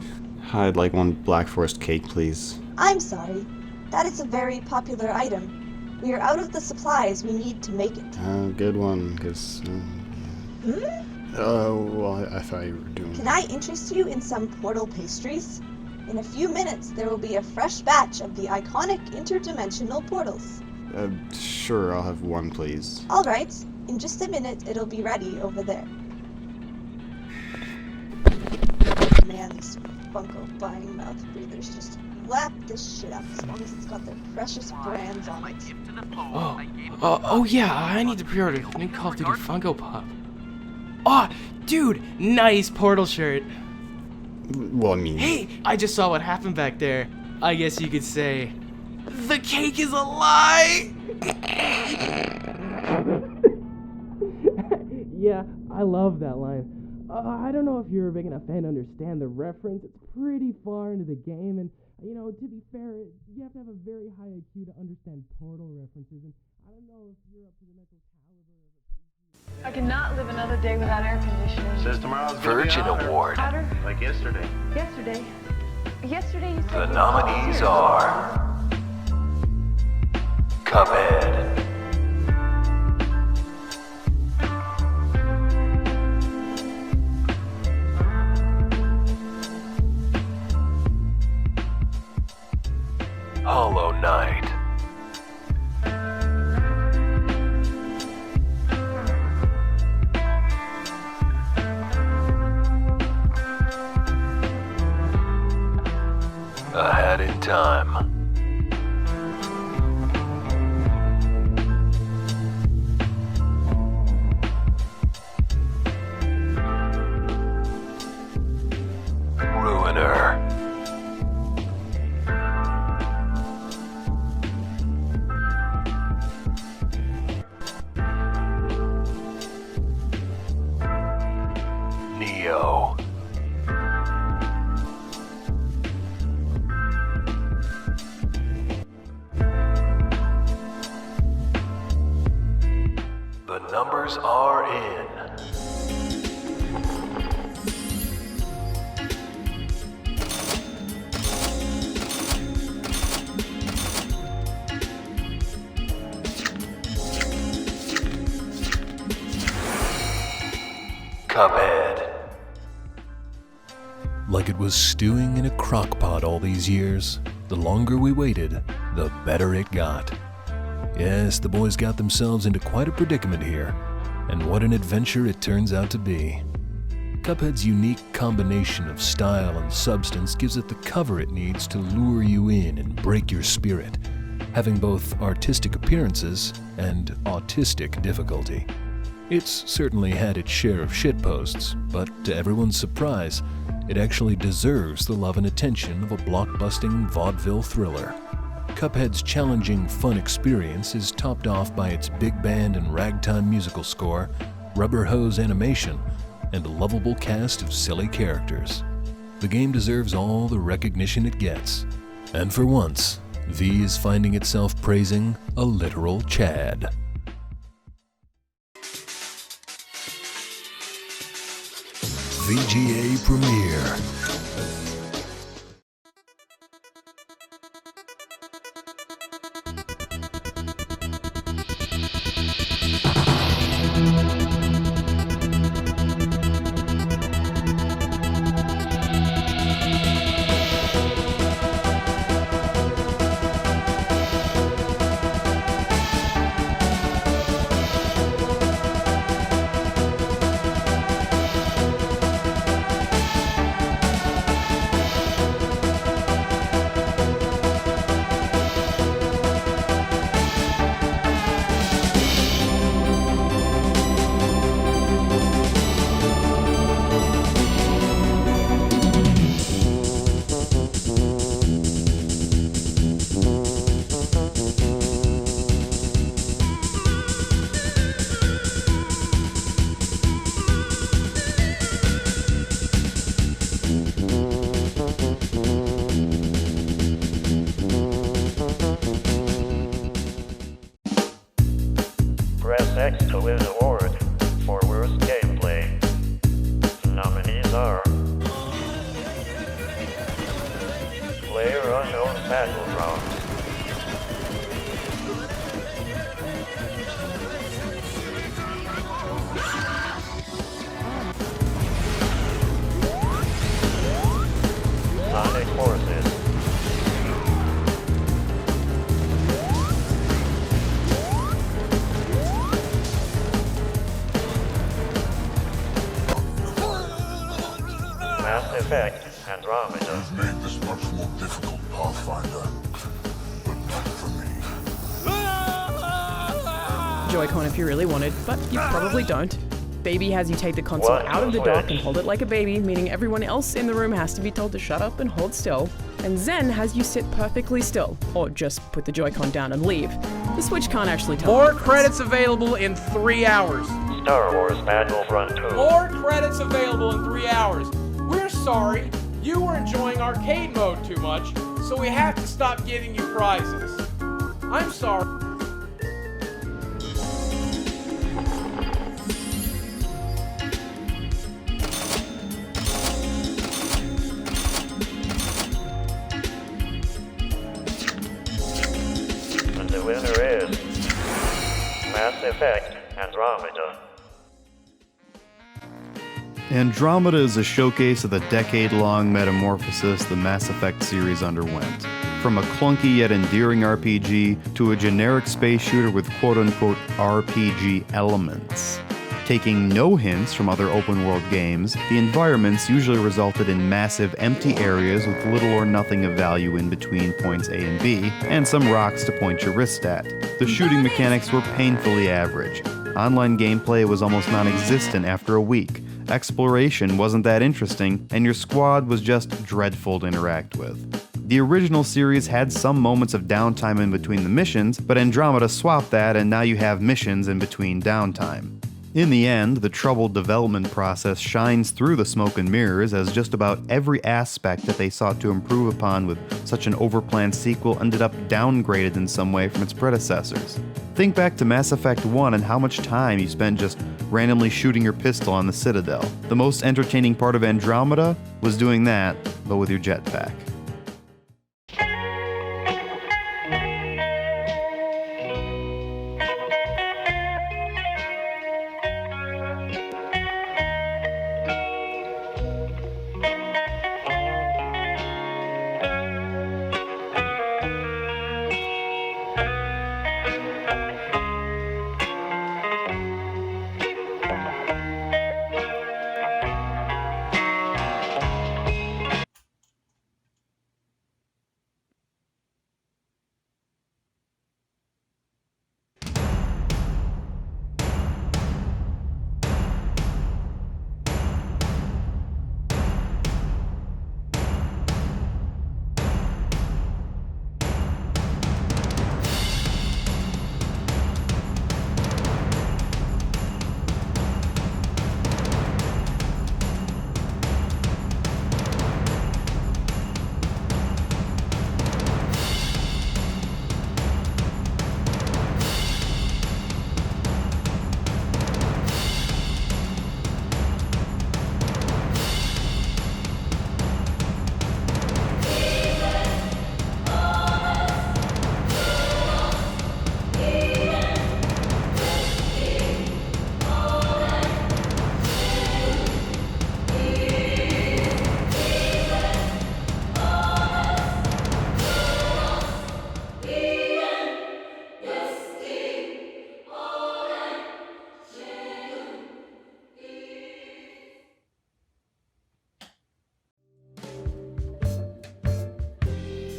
I'd like one Black Forest cake, please. I'm sorry. That is a very popular item. We are out of the supplies we need to make it. Good one, because... well, I thought you were doing... Can I interest you in some portal pastries? In a few minutes, there will be a fresh batch of the iconic interdimensional portals. Sure, I'll have one, please. All right. In just a minute, it'll be ready over there. Man, these Funko buying mouth breathers just lap this shit up as long as it's got their precious brands on it. Oh yeah, I need to pre-order the new Call of Duty Funko Pop. Oh, dude, nice portal shirt. Well, I mean... Hey, I just saw what happened back there. I guess you could say, the cake is a lie! Yeah, I love that line. I don't know if you're a big enough fan to understand the reference. It's pretty far into the game, and, you know, to be fair, you have to have a very high IQ to understand Portal references, and I don't know if you're up to the mental caliber of I cannot live another day without air conditioning. Says tomorrow's Virgin Award. Hotter? Like yesterday. Yesterday you said The nominees are Cuphead, Hollow Knight, A Hat in Time, Ruiner, Neo, the numbers are in. Cuphead. Like it was stewing in a crock pot all these years, the longer we waited, the better it got. Yes, the boys got themselves into quite a predicament here, and what an adventure it turns out to be. Cuphead's unique combination of style and substance gives it the cover it needs to lure you in and break your spirit, having both artistic appearances and autistic difficulty. It's certainly had its share of shitposts, but to everyone's surprise, it actually deserves the love and attention of a blockbusting vaudeville thriller. Cuphead's challenging, fun experience is topped off by its big band and ragtime musical score, rubber hose animation, and a lovable cast of silly characters. The game deserves all the recognition it gets. And for once, V is finding itself praising a literal Chad. VGA Premiere. Press X to win award for worst gameplay. The nominees are PlayerUnknown's Battlegrounds, Sonic Forces, Mass Effect Andromeda. You've made this much more difficult, Pathfinder, but not for me. Joy-Con if you really wanted, but you probably don't. Baby has you take the console out of the dock and hold it like a baby, meaning everyone else in the room has to be told to shut up and hold still. And Zen has you sit perfectly still, or just put the Joy-Con down and leave. The Switch can't actually tell. More credits available in 3 hours. Star Wars Battlefront 2. More credits available in 3 hours. We're sorry, you were enjoying arcade mode too much, so we have to stop giving you prizes. I'm sorry. And the winner is Mass Effect Andromeda. Andromeda is a showcase of the decade-long metamorphosis the Mass Effect series underwent. From a clunky yet endearing RPG to a generic space shooter with quote-unquote RPG elements. Taking no hints from other open-world games, the environments usually resulted in massive empty areas with little or nothing of value in between points A and B, and some rocks to point your wrist at. The shooting mechanics were painfully average. Online gameplay was almost non-existent after a week. Exploration wasn't that interesting, and your squad was just dreadful to interact with. The original series had some moments of downtime in between the missions, but Andromeda swapped that and now you have missions in between downtime. In the end, the troubled development process shines through the smoke and mirrors, as just about every aspect that they sought to improve upon with such an overplanned sequel ended up downgraded in some way from its predecessors. Think back to Mass Effect 1 and how much time you spent just randomly shooting your pistol on the Citadel. The most entertaining part of Andromeda was doing that, but with your jetpack.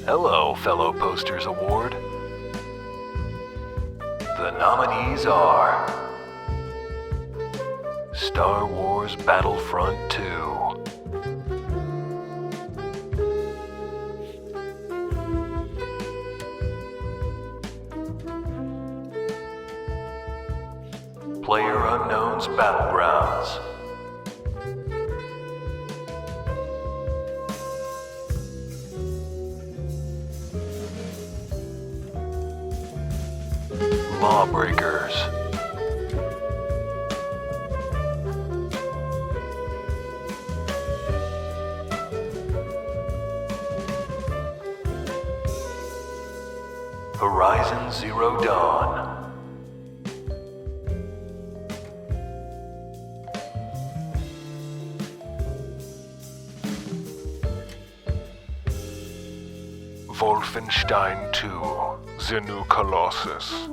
Hello, fellow Posters Award. The nominees are Star Wars Battlefront 2, PlayerUnknown's Battlegrounds, Lawbreakers, Horizon Zero Dawn, Wolfenstein 2, The New Colossus,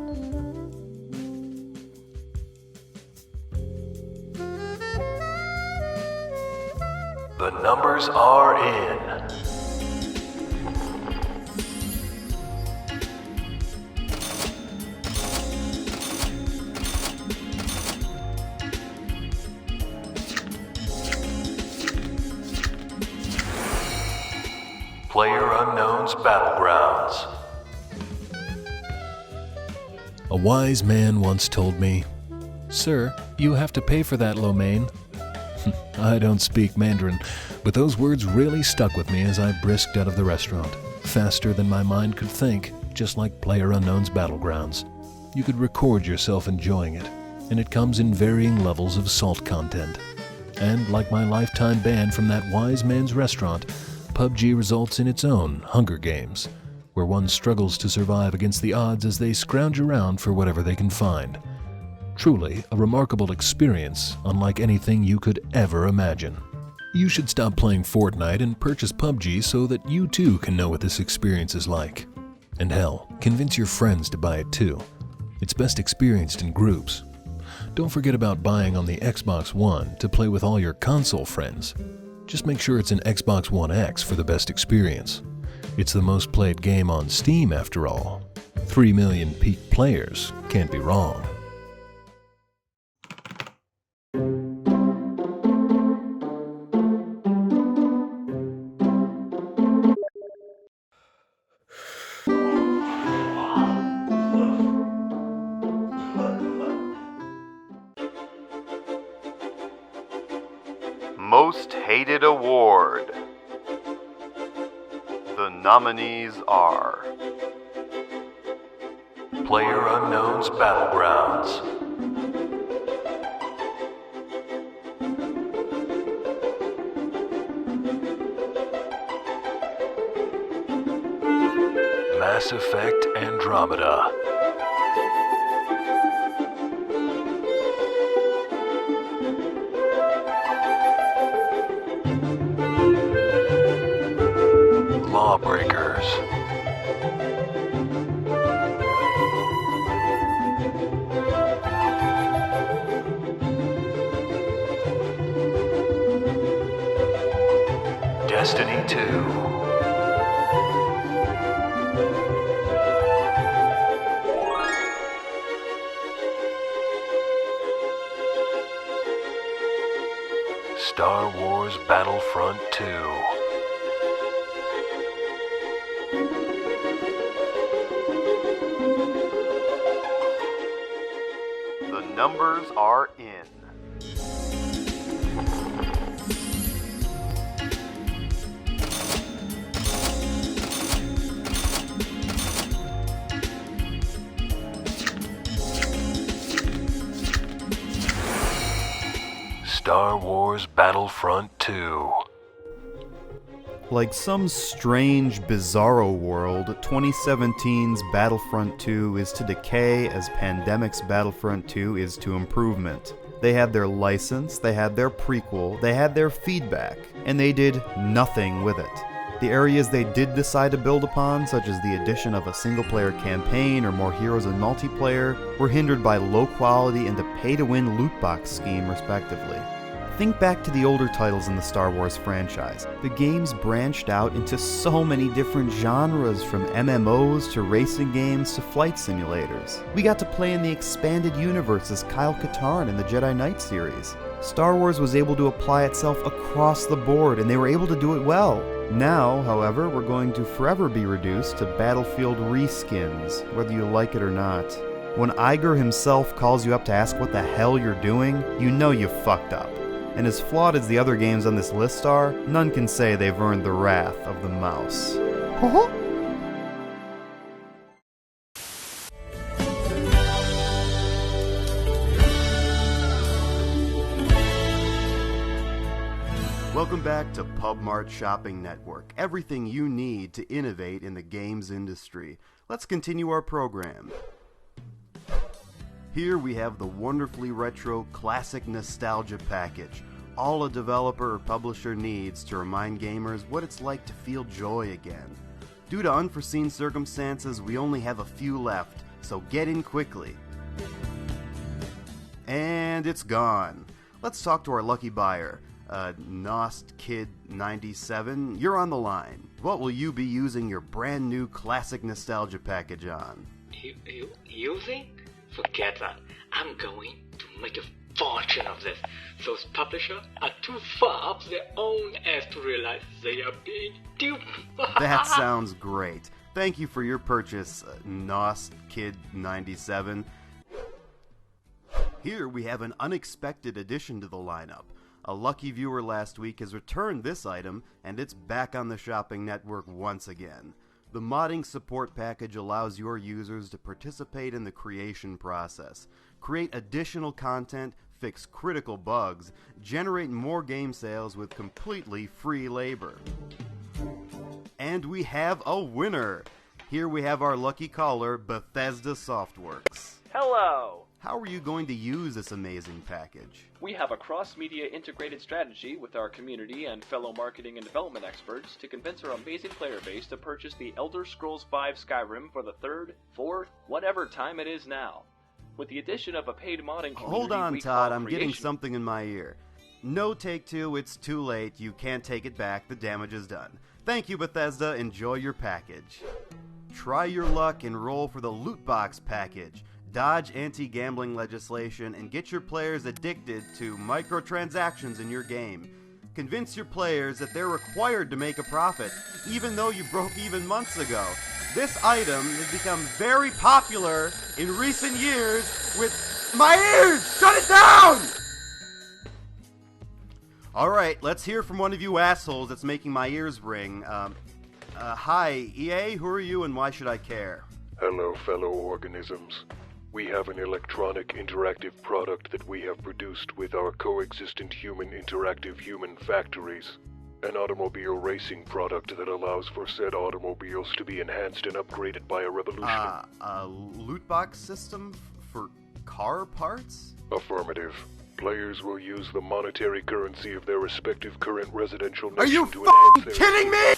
the numbers are in. PlayerUnknown's Battlegrounds. A wise man once told me, "Sir, You have to pay for that, lo mein. I don't speak Mandarin, but those words really stuck with me as I brisked out of the restaurant, faster than my mind could think, just like PlayerUnknown's Battlegrounds. You could record yourself enjoying it, and it comes in varying levels of salt content. And like my lifetime ban from that wise man's restaurant, PUBG results in its own Hunger Games, where one struggles to survive against the odds as they scrounge around for whatever they can find. Truly a remarkable experience, unlike anything you could ever imagine. You should stop playing Fortnite and purchase PUBG so that you too can know what this experience is like. And hell, convince your friends to buy it too. It's best experienced in groups. Don't forget about buying on the Xbox One to play with all your console friends. Just make sure it's an Xbox One X for the best experience. It's the most played game on Steam after all. 3 million peak players can't be wrong. Most Hated Award. The nominees are PlayerUnknown's Battlegrounds, Mass Effect Andromeda, Lawbreakers, Destiny 2, Star Wars Battlefront 2, The numbers are in. Star Wars Battlefront 2. Like some strange, bizarro world, 2017's Battlefront 2 is to decay as Pandemic's Battlefront 2 is to improvement. They had their license, they had their prequel, they had their feedback, and they did nothing with it. The areas they did decide to build upon, such as the addition of a single-player campaign or more heroes in multiplayer, were hindered by low quality and a pay-to-win loot box scheme, respectively. Think back to the older titles in the Star Wars franchise. The games branched out into so many different genres, from MMOs to racing games to flight simulators. We got to play in the expanded universe as Kyle Katarn in the Jedi Knight series. Star Wars was able to apply itself across the board, and they were able to do it well. Now, however, we're going to forever be reduced to Battlefield reskins, whether you like it or not. When Iger himself calls you up to ask what the hell you're doing, you know you fucked up. And as flawed as the other games on this list are, none can say they've earned the wrath of the mouse. Welcome back to PubMart Shopping Network, everything you need to innovate in the games industry. Let's continue our program. Here we have the wonderfully retro classic nostalgia package, all a developer or publisher needs to remind gamers what it's like to feel joy again. Due to unforeseen circumstances, we only have a few left, so get in quickly. And it's gone. Let's talk to our lucky buyer. Nost Kid 97, you're on the line. What will you be using your brand new classic nostalgia package on? Using? Forget that. I'm going to make a fortune of this. Those publishers are too far up their own ass to realize they are being duped. That sounds great. Thank you for your purchase, Nost Kid 97. Here we have an unexpected addition to the lineup. A lucky viewer last week has returned this item, and it's back on the shopping network once again. The modding support package allows your users to participate in the creation process, create additional content, fix critical bugs, generate more game sales with completely free labor. And we have a winner! Here we have our lucky caller, Bethesda Softworks. Hello! How are you going to use this amazing package? We have a cross-media integrated strategy with our community and fellow marketing and development experts to convince our amazing player base to purchase the Elder Scrolls V Skyrim for the 3rd, 4th, whatever time it is now. With the addition of a paid modding community, Hold on, we Todd, call I'm getting creation- something in my ear. No Take-Two, it's too late. You can't take it back. The damage is done. Thank you, Bethesda. Enjoy your package. Try your luck and roll for the Loot Box package. Dodge anti-gambling legislation and get your players addicted to microtransactions in your game. Convince your players that they're required to make a profit, even though you broke even months ago. This item has become very popular in recent years with... My ears! Shut it down! Alright, let's hear from one of you assholes that's making my ears ring. Hi, EA, who are you and why should I care? Hello, fellow organisms. We have an electronic interactive product that we have produced with our coexistent human interactive human factories. An automobile racing product that allows for said automobiles to be enhanced and upgraded by a revolution. A loot box system for car parts? Affirmative. Players will use the monetary currency of their respective current residential Are nation you to enhance their... kidding me?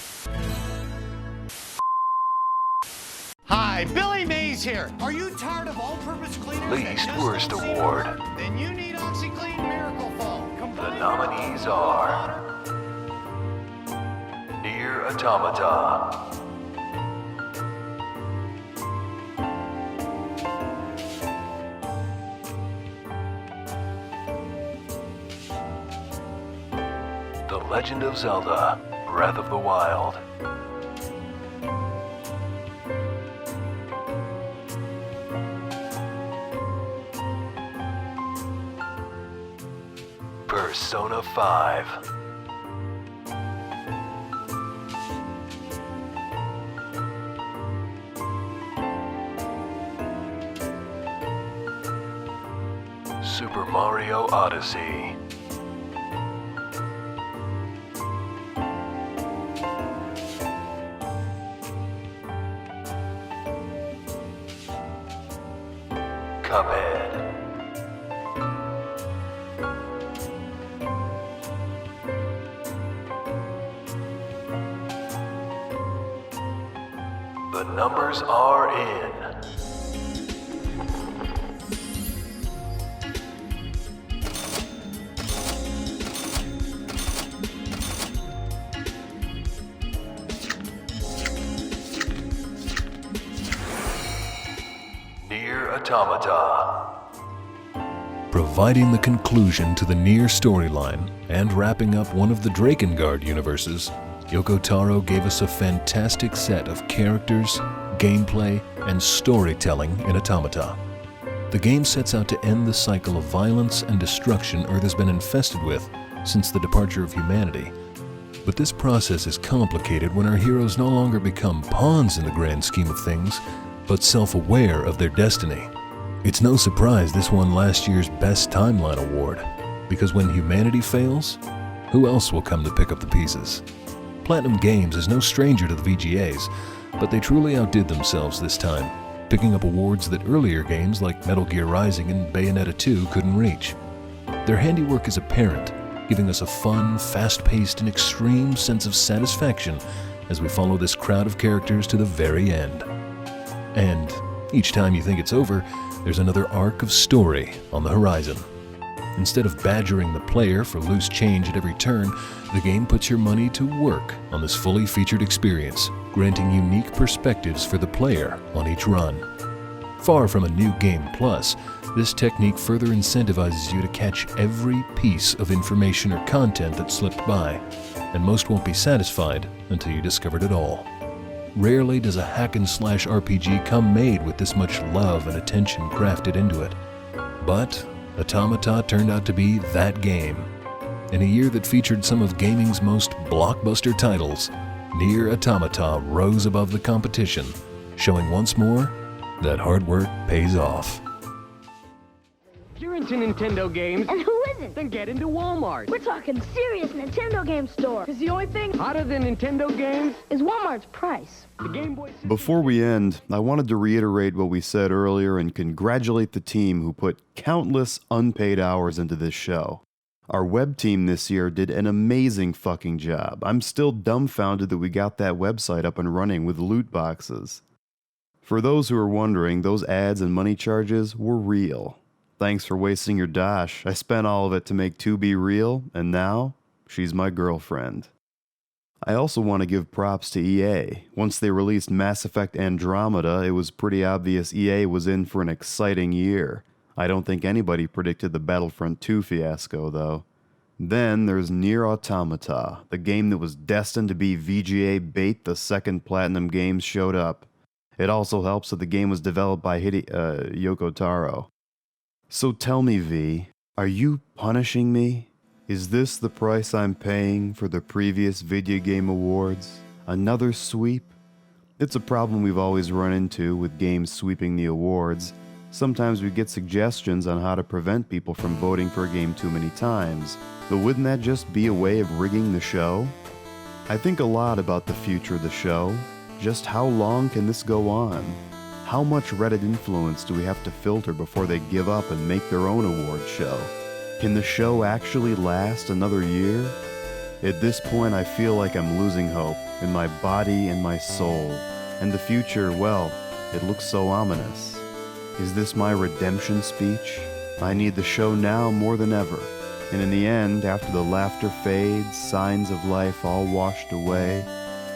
Hi, Billy Mays here. Are you tired of all-purpose cleaners? Least Worst Award. Then you need OxyClean Miracle Foam. The nominees are... Nier Automata. The Legend of Zelda, Breath of the Wild. Persona 5. Super Mario Odyssey. Cuphead. The numbers are in. Nier Automata. Providing the conclusion to the Nier storyline and wrapping up one of the Drakengard universes, Yoko Taro gave us a fantastic set of characters, gameplay, and storytelling in Automata. The game sets out to end the cycle of violence and destruction Earth has been infested with since the departure of humanity. But this process is complicated when our heroes no longer become pawns in the grand scheme of things, but self-aware of their destiny. It's no surprise this won last year's Best Timeline Award, because when humanity fails, who else will come to pick up the pieces? Platinum Games is no stranger to the VGAs, but they truly outdid themselves this time, picking up awards that earlier games like Metal Gear Rising and Bayonetta 2 couldn't reach. Their handiwork is apparent, giving us a fun, fast-paced, and extreme sense of satisfaction as we follow this crowd of characters to the very end. And each time you think it's over, there's another arc of story on the horizon. Instead of badgering the player for loose change at every turn, the game puts your money to work on this fully featured experience, granting unique perspectives for the player on each run. Far from a new game plus, this technique further incentivizes you to catch every piece of information or content that slipped by, and most won't be satisfied until you discovered it all. Rarely does a hack-and-slash RPG come made with this much love and attention crafted into it. But Automata turned out to be that game. In a year that featured some of gaming's most blockbuster titles, Nier Automata rose above the competition, showing once more that hard work pays off. If you're into Nintendo games, and who isn't? Then get into Walmart. We're talking serious Nintendo game store. Because the only thing hotter than Nintendo games is Walmart's price. The Game Boy. Before we end, I wanted to reiterate what we said earlier and congratulate the team who put countless unpaid hours into this show. Our web team this year did an amazing fucking job. I'm still dumbfounded that we got that website up and running with loot boxes. For those who are wondering, those ads and money charges were real. Thanks for wasting your dash. I spent all of it to make 2B real, and now, she's my girlfriend. I also want to give props to EA. Once they released Mass Effect Andromeda, it was pretty obvious EA was in for an exciting year. I don't think anybody predicted the Battlefront 2 fiasco, though. Then there's Nier Automata, the game that was destined to be VGA bait the second Platinum Games showed up. It also helps that the game was developed by Yoko Taro. So tell me, V, are you punishing me? Is this the price I'm paying for the previous Vidya Gaem Awards? Another sweep? It's a problem we've always run into with games sweeping the awards. Sometimes we get suggestions on how to prevent people from voting for a game too many times, but wouldn't that just be a way of rigging the show? I think a lot about the future of the show. Just how long can this go on? How much Reddit influence do we have to filter before they give up and make their own award show? Can the show actually last another year? At this point, I feel like I'm losing hope in my body and my soul. And the future, well, it looks so ominous. Is this my redemption speech? I need the show now more than ever. And in the end, after the laughter fades, signs of life all washed away,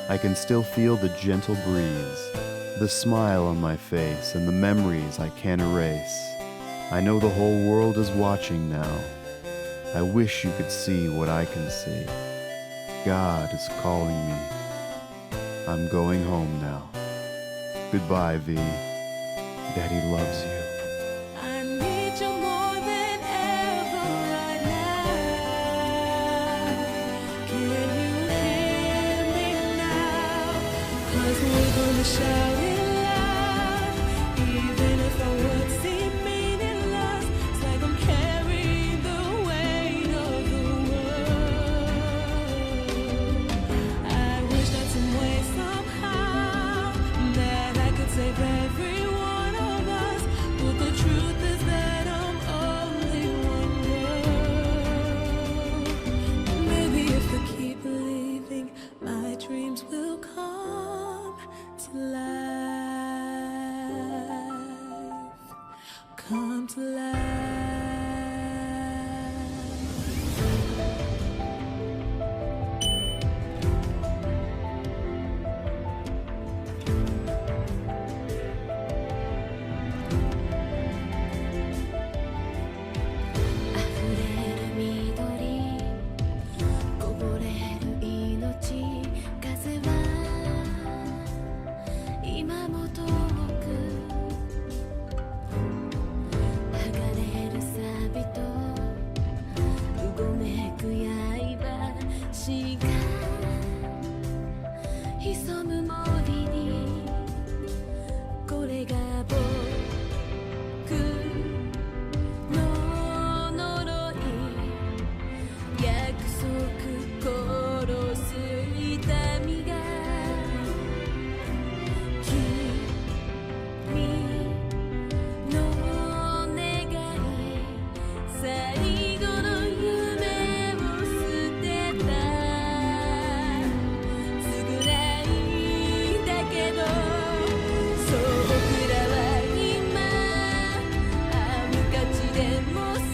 I can still feel the gentle breeze, the smile on my face, and the memories I can't erase. I know the whole world is watching now. I wish you could see what I can see. God is calling me. I'm going home now. Goodbye, V. Daddy loves you. I need you more than ever right now. Can you hear me now? 'Cause we're gonna shout it loud, even if our words seem meaningless. It's like I'm carrying the weight of the world. I wish that some way, somehow, that I could save every one of us. But the truth is that I'm only one girl. Maybe if I keep believing, my dreams will come to life. Come to life.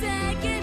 Second